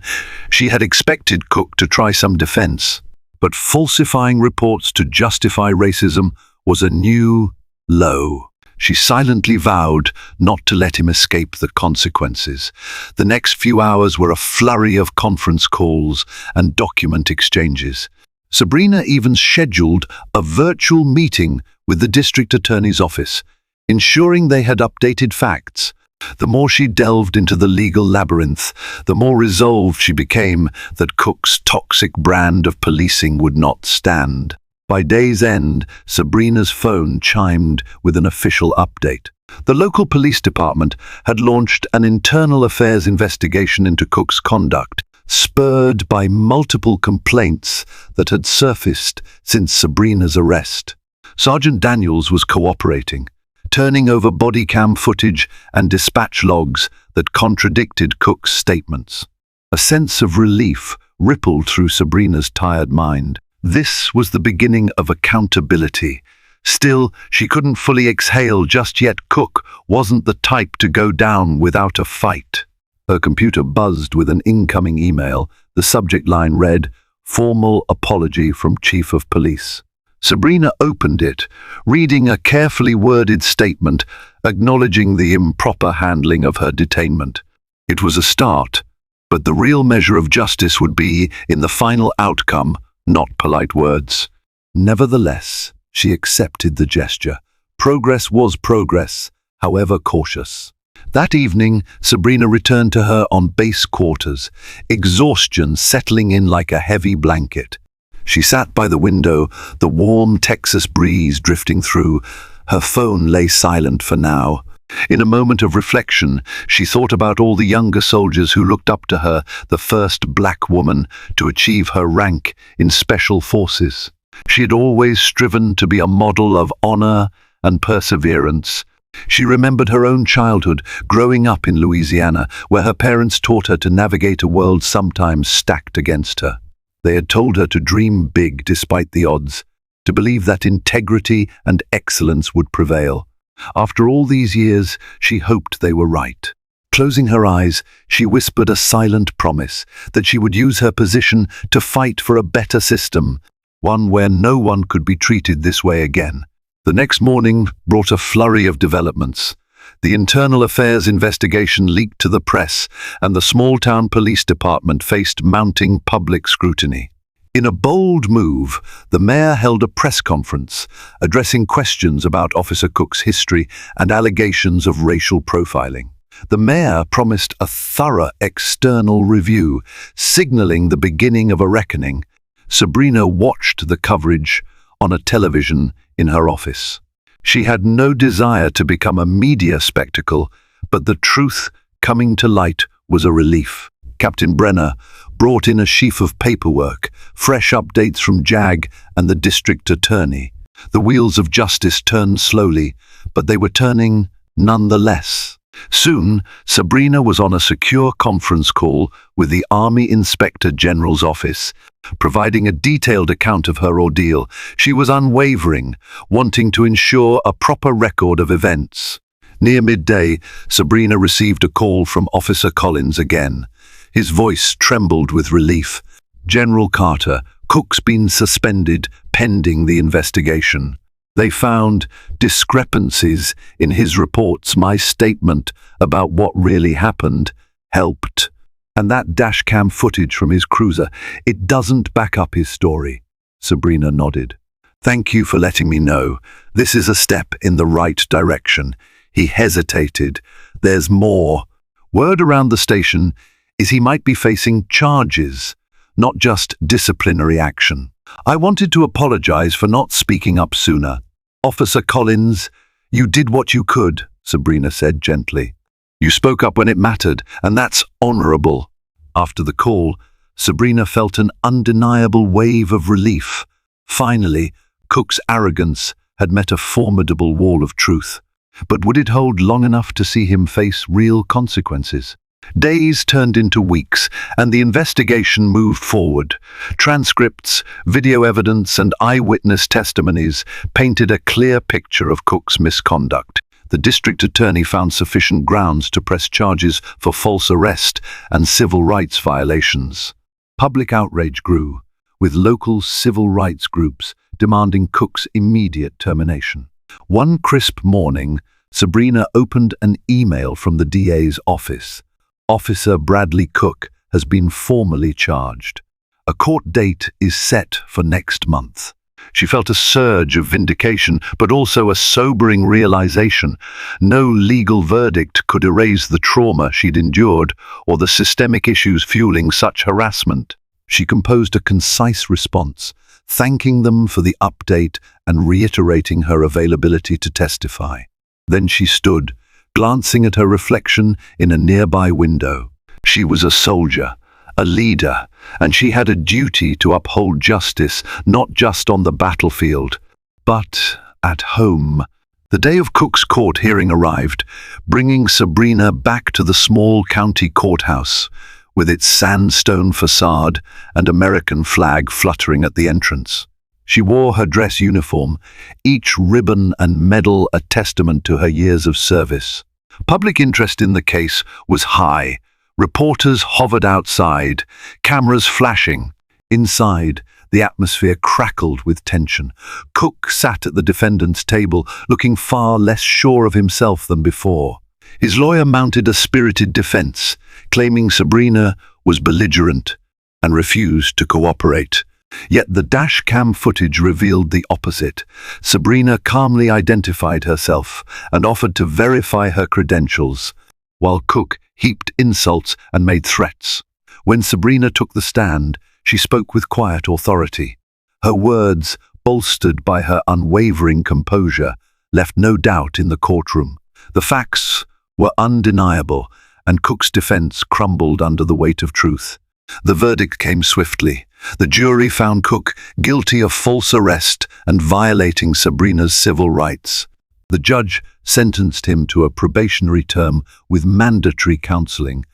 She had expected Cook to try some defense, but falsifying reports to justify racism was a new low. She silently vowed not to let him escape the consequences. The next few hours were a flurry of conference calls and document exchanges. Sabrina even scheduled a virtual meeting with the district attorney's office, ensuring they had updated facts. The more she delved into the legal labyrinth, the more resolved she became that Cook's toxic brand of policing would not stand. By day's end, Sabrina's phone chimed with an official update. The local police department had launched an internal affairs investigation into Cook's conduct, spurred by multiple complaints that had surfaced since Sabrina's arrest. Sergeant Daniels was cooperating, turning over body cam footage and dispatch logs that contradicted Cook's statements. A sense of relief rippled through Sabrina's tired mind. This was the beginning of accountability. Still, she couldn't fully exhale just yet. Cook wasn't the type to go down without a fight. Her computer buzzed with an incoming email. The subject line read, "Formal apology from Chief of Police." Sabrina opened it, reading a carefully worded statement acknowledging the improper handling of her detainment. It was a start, but the real measure of justice would be in the final outcome, not polite words. Nevertheless, she accepted the gesture. Progress was progress, however cautious. That evening, Sabrina returned to her on base quarters, exhaustion settling in like a heavy blanket. She sat by the window, the warm Texas breeze drifting through. Her phone lay silent for now. In a moment of reflection, she thought about all the younger soldiers who looked up to her, the first black woman to achieve her rank in special forces. She had always striven to be a model of honor and perseverance. She remembered her own childhood, growing up in Louisiana, where her parents taught her to navigate a world sometimes stacked against her. They had told her to dream big despite the odds, to believe that integrity and excellence would prevail. After all these years, she hoped they were right. Closing her eyes, she whispered a silent promise that she would use her position to fight for a better system, one where no one could be treated this way again. The next morning brought a flurry of developments. The internal affairs investigation leaked to the press, and the small-town police department faced mounting public scrutiny. In a bold move, the mayor held a press conference, addressing questions about Officer Cook's history and allegations of racial profiling. The mayor promised a thorough external review, signaling the beginning of a reckoning. Sabrina watched the coverage on a television in her office. She had no desire to become a media spectacle, but the truth coming to light was a relief. Captain Brenner brought in a sheaf of paperwork, fresh updates from JAG and the district attorney. The wheels of justice turned slowly, but they were turning nonetheless. Soon, Sabrina was on a secure conference call with the Army Inspector General's office, providing a detailed account of her ordeal. She was unwavering, wanting to ensure a proper record of events. Near midday, Sabrina received a call from Officer Collins again. His voice trembled with relief. "General Carter, Cook's been suspended pending the investigation. They found discrepancies in his reports. My statement about what really happened helped. And that dashcam footage from his cruiser, it doesn't back up his story." Sabrina nodded. "Thank you for letting me know. This is a step in the right direction." He hesitated. "There's more. Word around the station is he might be facing charges, not just disciplinary action. I wanted to apologize for not speaking up sooner." "Officer Collins, you did what you could," Sabrina said gently. You spoke up when it mattered, and that's honorable." After the call, Sabrina felt an undeniable wave of relief. Finally, Cook's arrogance had met a formidable wall of truth. But would it hold long enough to see him face real consequences? Days turned into weeks, and the investigation moved forward. Transcripts, video evidence, and eyewitness testimonies painted a clear picture of Cook's misconduct. The district attorney found sufficient grounds to press charges for false arrest and civil rights violations. Public outrage grew, with local civil rights groups demanding Cook's immediate termination. One crisp morning, Sabrina opened an email from the DA's office. "Officer Bradley Cook has been formally charged. A court date is set for next month." She felt a surge of vindication, but also a sobering realization. No legal verdict could erase the trauma she'd endured or the systemic issues fueling such harassment. She composed a concise response, thanking them for the update and reiterating her availability to testify. Then she stood, glancing at her reflection in a nearby window. She was a soldier, a leader, and she had a duty to uphold justice, not just on the battlefield, but at home. The day of Cook's court hearing arrived, bringing Sabrina back to the small county courthouse, with its sandstone facade and American flag fluttering at the entrance. She wore her dress uniform, each ribbon and medal a testament to her years of service. Public interest in the case was high. Reporters hovered outside, cameras flashing. Inside, the atmosphere crackled with tension. Cook sat at the defendant's table, looking far less sure of himself than before. His lawyer mounted a spirited defense, claiming Sabrina was belligerent and refused to cooperate. Yet the dash-cam footage revealed the opposite. Sabrina calmly identified herself and offered to verify her credentials, while Cook heaped insults and made threats. When Sabrina took the stand, she spoke with quiet authority. Her words, bolstered by her unwavering composure, left no doubt in the courtroom. The facts were undeniable, and Cook's defense crumbled under the weight of truth. The verdict came swiftly. The jury found Cook guilty of false arrest and violating Sabrina's civil rights. The judge sentenced him to a probationary term with mandatory counseling,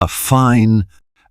a fine,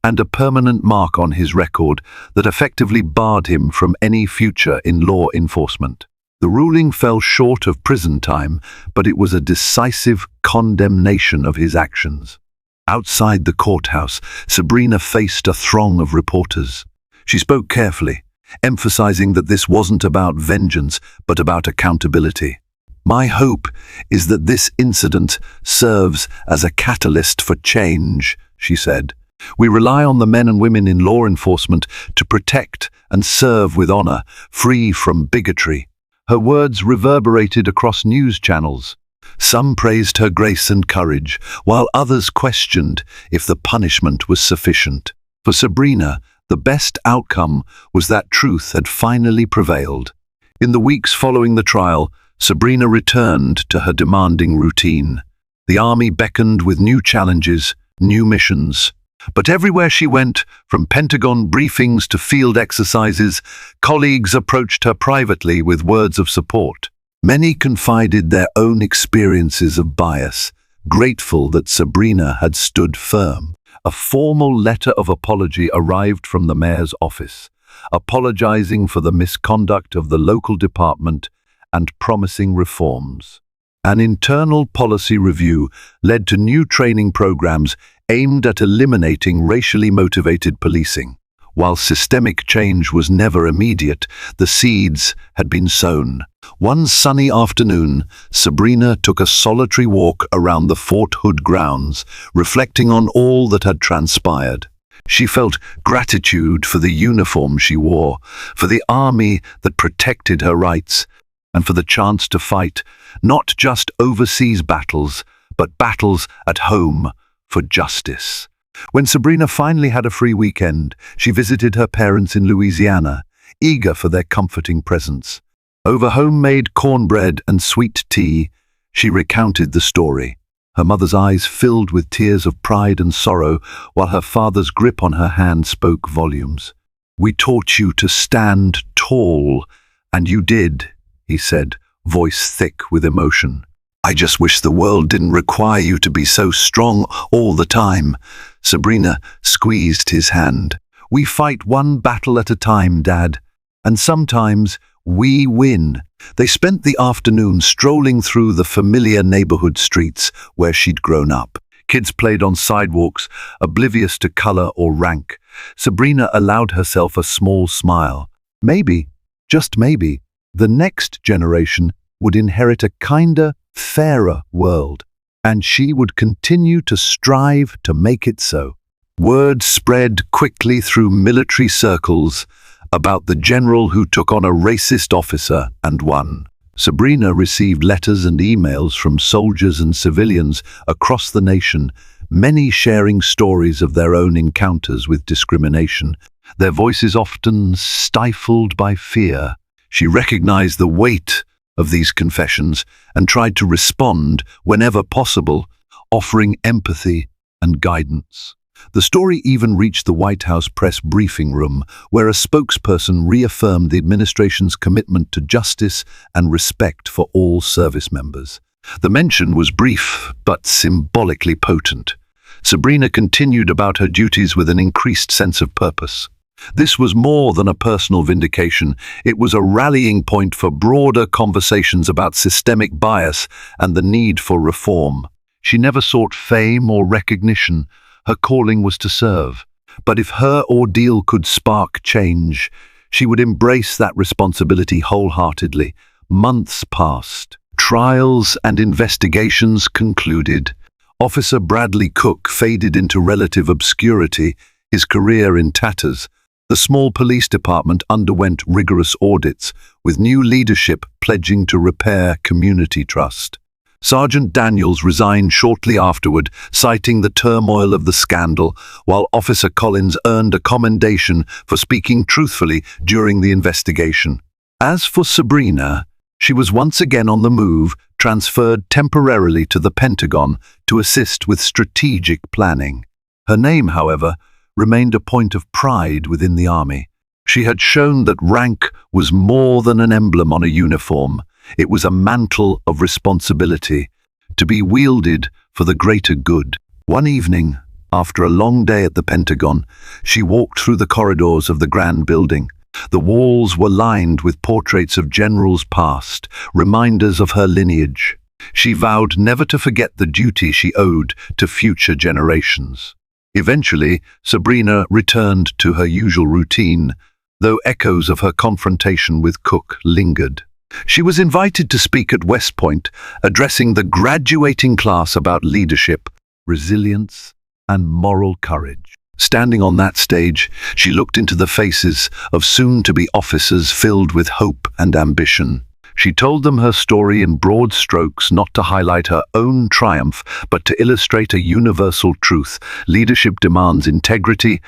and a permanent mark on his record that effectively barred him from any future in law enforcement. The ruling fell short of prison time, but it was a decisive condemnation of his actions. Outside the courthouse, Sabrina faced a throng of reporters. She spoke carefully, emphasizing that this wasn't about vengeance, but about accountability. "My hope is that this incident serves as a catalyst for change," she said. "We rely on the men and women in law enforcement to protect and serve with honor, free from bigotry." Her words reverberated across news channels. Some praised her grace and courage, while others questioned if the punishment was sufficient. For Sabrina, the best outcome was that truth had finally prevailed. In the weeks following the trial, Sabrina returned to her demanding routine. The army beckoned with new challenges, new missions. But everywhere she went, from Pentagon briefings to field exercises, colleagues approached her privately with words of support. Many confided their own experiences of bias, grateful that Sabrina had stood firm. A formal letter of apology arrived from the mayor's office, apologizing for the misconduct of the local department and promising reforms. An internal policy review led to new training programs aimed at eliminating racially motivated policing. While systemic change was never immediate, the seeds had been sown. One sunny afternoon, Sabrina took a solitary walk around the Fort Hood grounds, reflecting on all that had transpired. She felt gratitude for the uniform she wore, for the army that protected her rights, and for the chance to fight not just overseas battles, but battles at home for justice. When Sabrina finally had a free weekend, she visited her parents in Louisiana, eager for their comforting presence. Over homemade cornbread and sweet tea, she recounted the story. Her mother's eyes filled with tears of pride and sorrow, while her father's grip on her hand spoke volumes. "We taught you to stand tall, and you did," he said, voice thick with emotion. "I just wish the world didn't require you to be so strong all the time." Sabrina squeezed his hand. "We fight one battle at a time, Dad, and sometimes we win." They spent the afternoon strolling through the familiar neighborhood streets where she'd grown up. Kids played on sidewalks, oblivious to color or rank. Sabrina allowed herself a small smile. Maybe, just maybe, the next generation would inherit a kinder, fairer world, and she would continue to strive to make it so. Word spread quickly through military circles about the general who took on a racist officer and won. Sabrina received letters and emails from soldiers and civilians across the nation, many sharing stories of their own encounters with discrimination, their voices often stifled by fear. She recognized the weight of these confessions and tried to respond whenever possible, offering empathy and guidance. The story even reached the White House press briefing room, where a spokesperson reaffirmed the administration's commitment to justice and respect for all service members. The mention was brief, but symbolically potent. Sabrina continued about her duties with an increased sense of purpose. This was more than a personal vindication. It was a rallying point for broader conversations about systemic bias and the need for reform. She never sought fame or recognition. Her calling was to serve. But if her ordeal could spark change, she would embrace that responsibility wholeheartedly. Months passed. Trials and investigations concluded. Officer Bradley Cook faded into relative obscurity, his career in tatters. The small police department underwent rigorous audits, with new leadership pledging to repair community trust. Sergeant Daniels resigned shortly afterward, citing the turmoil of the scandal, while Officer Collins earned a commendation for speaking truthfully during the investigation. As for Sabrina, she was once again on the move, transferred temporarily to the Pentagon to assist with strategic planning. Her name, however, remained a point of pride within the Army. She had shown that rank was more than an emblem on a uniform. It was a mantle of responsibility, to be wielded for the greater good. One evening, after a long day at the Pentagon, she walked through the corridors of the grand building. The walls were lined with portraits of generals past, reminders of her lineage. She vowed never to forget the duty she owed to future generations. Eventually, Sabrina returned to her usual routine, though echoes of her confrontation with Cook lingered. She was invited to speak at West Point, addressing the graduating class about leadership, resilience, and moral courage. Standing on that stage, she looked into the faces of soon-to-be officers filled with hope and ambition. She told them her story in broad strokes, not to highlight her own triumph, but to illustrate a universal truth. Leadership demands integrity,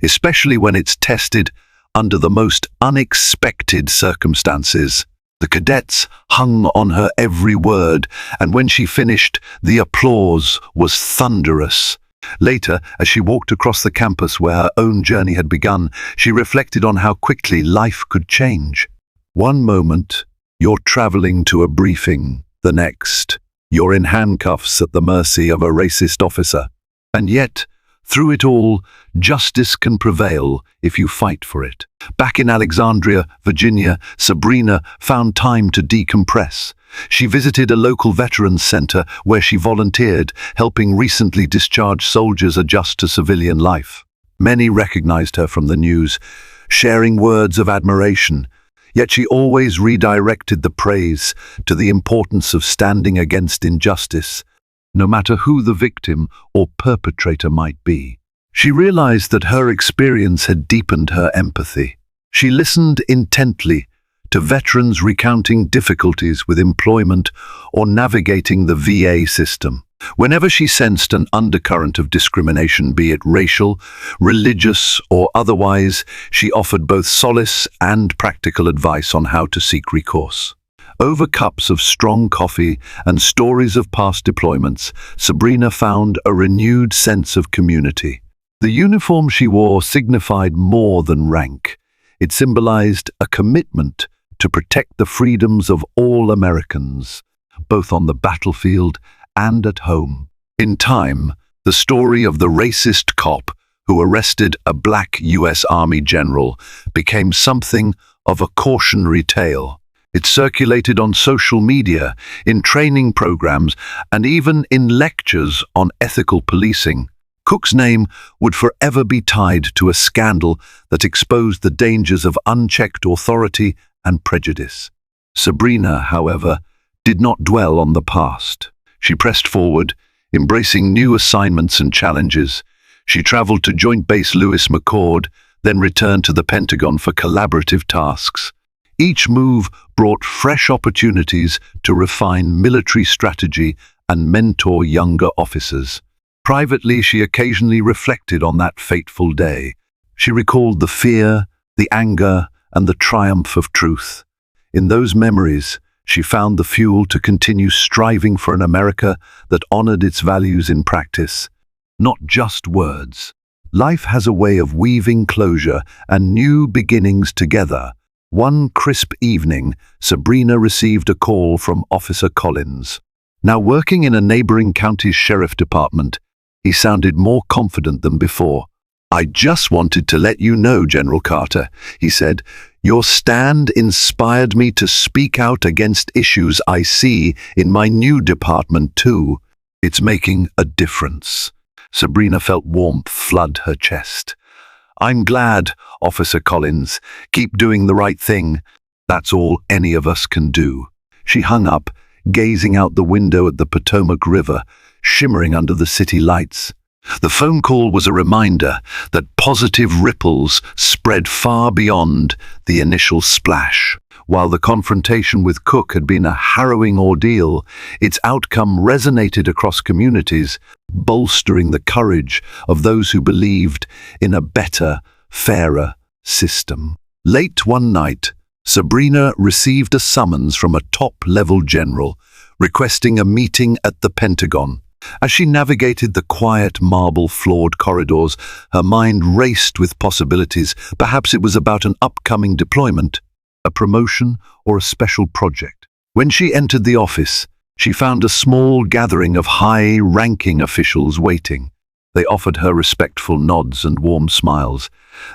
especially when it's tested under the most unexpected circumstances. The cadets hung on her every word, and when she finished, the applause was thunderous. Later, as she walked across the campus where her own journey had begun, she reflected on how quickly life could change. One moment, you're traveling to a briefing. The next, you're in handcuffs at the mercy of a racist officer. And yet, through it all, justice can prevail if you fight for it. Back in Alexandria, Virginia, Sabrina found time to decompress. She visited a local veterans center where she volunteered, helping recently discharged soldiers adjust to civilian life. Many recognized her from the news, sharing words of admiration. Yet she always redirected the praise to the importance of standing against injustice, no matter who the victim or perpetrator might be. She realized that her experience had deepened her empathy. She listened intently to veterans recounting difficulties with employment or navigating the VA system. Whenever she sensed an undercurrent of discrimination, be it racial, religious, or otherwise, she offered both solace and practical advice on how to seek recourse. Over cups of strong coffee and stories of past deployments, Sabrina found a renewed sense of community. The uniform she wore signified more than rank. It symbolized a commitment to protect the freedoms of all Americans, both on the battlefield and at home. In time, the story of the racist cop who arrested a Black U.S. Army general became something of a cautionary tale. It circulated on social media, in training programs, and even in lectures on ethical policing. Cook's name would forever be tied to a scandal that exposed the dangers of unchecked authority and prejudice. Sabrina, however, did not dwell on the past. She pressed forward, embracing new assignments and challenges. She traveled to Joint Base Lewis McChord, then returned to the Pentagon for collaborative tasks. Each move brought fresh opportunities to refine military strategy and mentor younger officers. Privately, she occasionally reflected on that fateful day. She recalled the fear, the anger, and the triumph of truth. In those memories, she found the fuel to continue striving for an America that honored its values in practice, not just words. Life has a way of weaving closure and new beginnings together. One crisp evening, Sabrina received a call from Officer Collins. Now working in a neighboring county's sheriff department, he sounded more confident than before. "I just wanted to let you know, General Carter," he said, "your stand inspired me to speak out against issues I see in my new department too. It's making a difference." Sabrina felt warmth flood her chest. "I'm glad, Officer Collins. Keep doing the right thing. That's all any of us can do." She hung up, gazing out the window at the Potomac River, shimmering under the city lights. The phone call was a reminder that positive ripples spread far beyond the initial splash. While the confrontation with Cook had been a harrowing ordeal, its outcome resonated across communities, bolstering the courage of those who believed in a better, fairer system. Late one night, Sabrina received a summons from a top-level general requesting a meeting at the Pentagon. As she navigated the quiet, marble-floored corridors, her mind raced with possibilities. Perhaps it was about an upcoming deployment, a promotion, or a special project. When she entered the office, she found a small gathering of high-ranking officials waiting. They offered her respectful nods and warm smiles.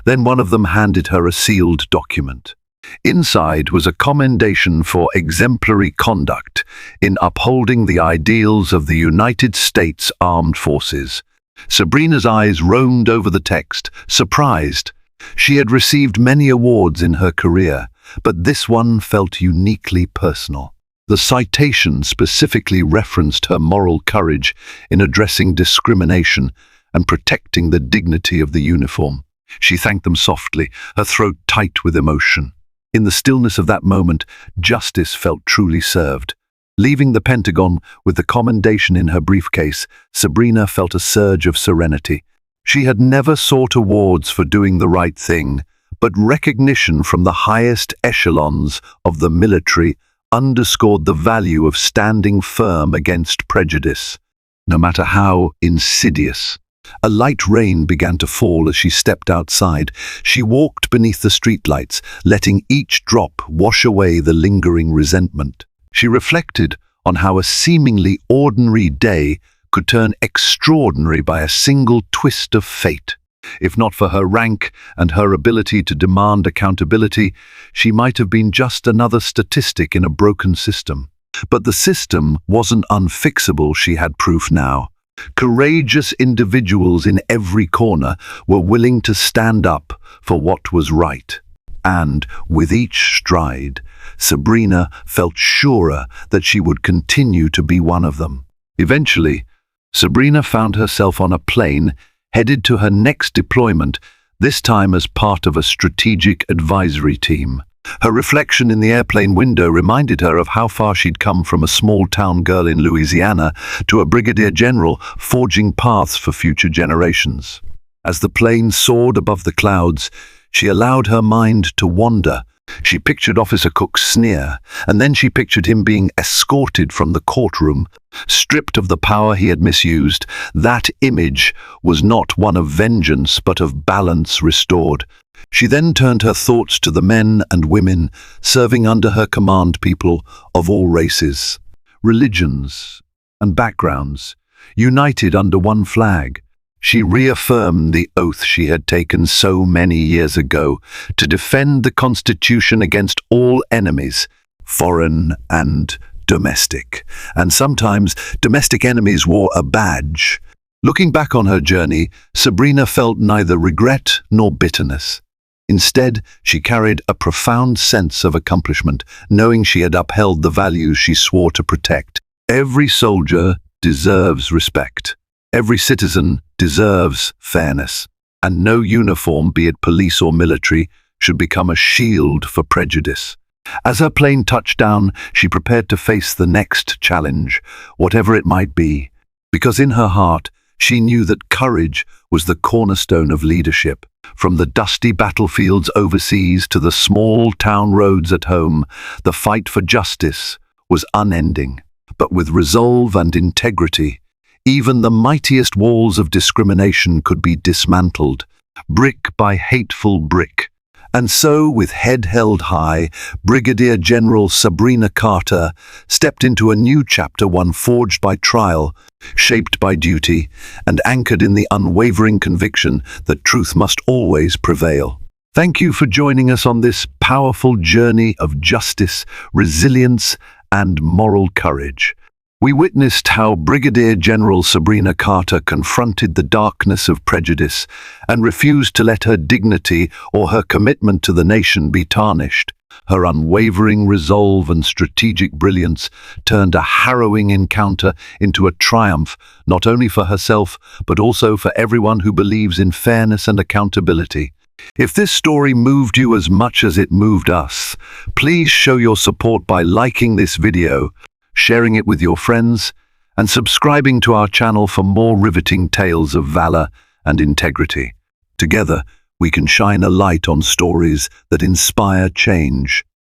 Then one of them handed her a sealed document. Inside was a commendation for exemplary conduct in upholding the ideals of the United States Armed Forces. Sabrina's eyes roamed over the text, surprised. She had received many awards in her career, but this one felt uniquely personal. The citation specifically referenced her moral courage in addressing discrimination and protecting the dignity of the uniform. She thanked them softly, her throat tight with emotion. In the stillness of that moment, justice felt truly served. Leaving the Pentagon with the commendation in her briefcase, Sabrina felt a surge of serenity. She had never sought awards for doing the right thing, but recognition from the highest echelons of the military underscored the value of standing firm against prejudice, no matter how insidious. A light rain began to fall as she stepped outside. She walked beneath the streetlights, letting each drop wash away the lingering resentment. She reflected on how a seemingly ordinary day could turn extraordinary by a single twist of fate. If not for her rank and her ability to demand accountability, she might have been just another statistic in a broken system. But the system wasn't unfixable, she had proof now. Courageous individuals in every corner were willing to stand up for what was right. And, with each stride, Sabrina felt surer that she would continue to be one of them. Eventually, Sabrina found herself on a plane headed to her next deployment, this time as part of a strategic advisory team. Her reflection in the airplane window reminded her of how far she'd come from a small-town girl in Louisiana to a brigadier general forging paths for future generations. As the plane soared above the clouds, she allowed her mind to wander, She pictured Officer Cook's sneer, and then she pictured him being escorted from the courtroom, stripped of the power he had misused. That image was not one of vengeance, but of balance restored. She then turned her thoughts to the men and women serving under her command, people of all races, religions, and backgrounds, united under one flag. She reaffirmed the oath she had taken so many years ago to defend the Constitution against all enemies, foreign and domestic. And sometimes domestic enemies wore a badge. Looking back on her journey, Sabrina felt neither regret nor bitterness. Instead, she carried a profound sense of accomplishment, knowing she had upheld the values she swore to protect. Every soldier deserves respect. Every citizen deserves fairness, and no uniform, be it police or military, should become a shield for prejudice. As her plane touched down, she prepared to face the next challenge, whatever it might be, because in her heart, she knew that courage was the cornerstone of leadership. From the dusty battlefields overseas to the small town roads at home, the fight for justice was unending. But with resolve and integrity, even the mightiest walls of discrimination could be dismantled, brick by hateful brick. And so, with head held high, Brigadier General Sabrina Carter stepped into a new chapter, one forged by trial, shaped by duty, and anchored in the unwavering conviction that truth must always prevail. Thank you for joining us on this powerful journey of justice, resilience, and moral courage. We witnessed how Brigadier General Sabrina Carter confronted the darkness of prejudice and refused to let her dignity or her commitment to the nation be tarnished. Her unwavering resolve and strategic brilliance turned a harrowing encounter into a triumph, not only for herself, but also for everyone who believes in fairness and accountability. If this story moved you as much as it moved us, please show your support by liking this video, sharing it with your friends, and subscribing to our channel for more riveting tales of valor and integrity. Together, we can shine a light on stories that inspire change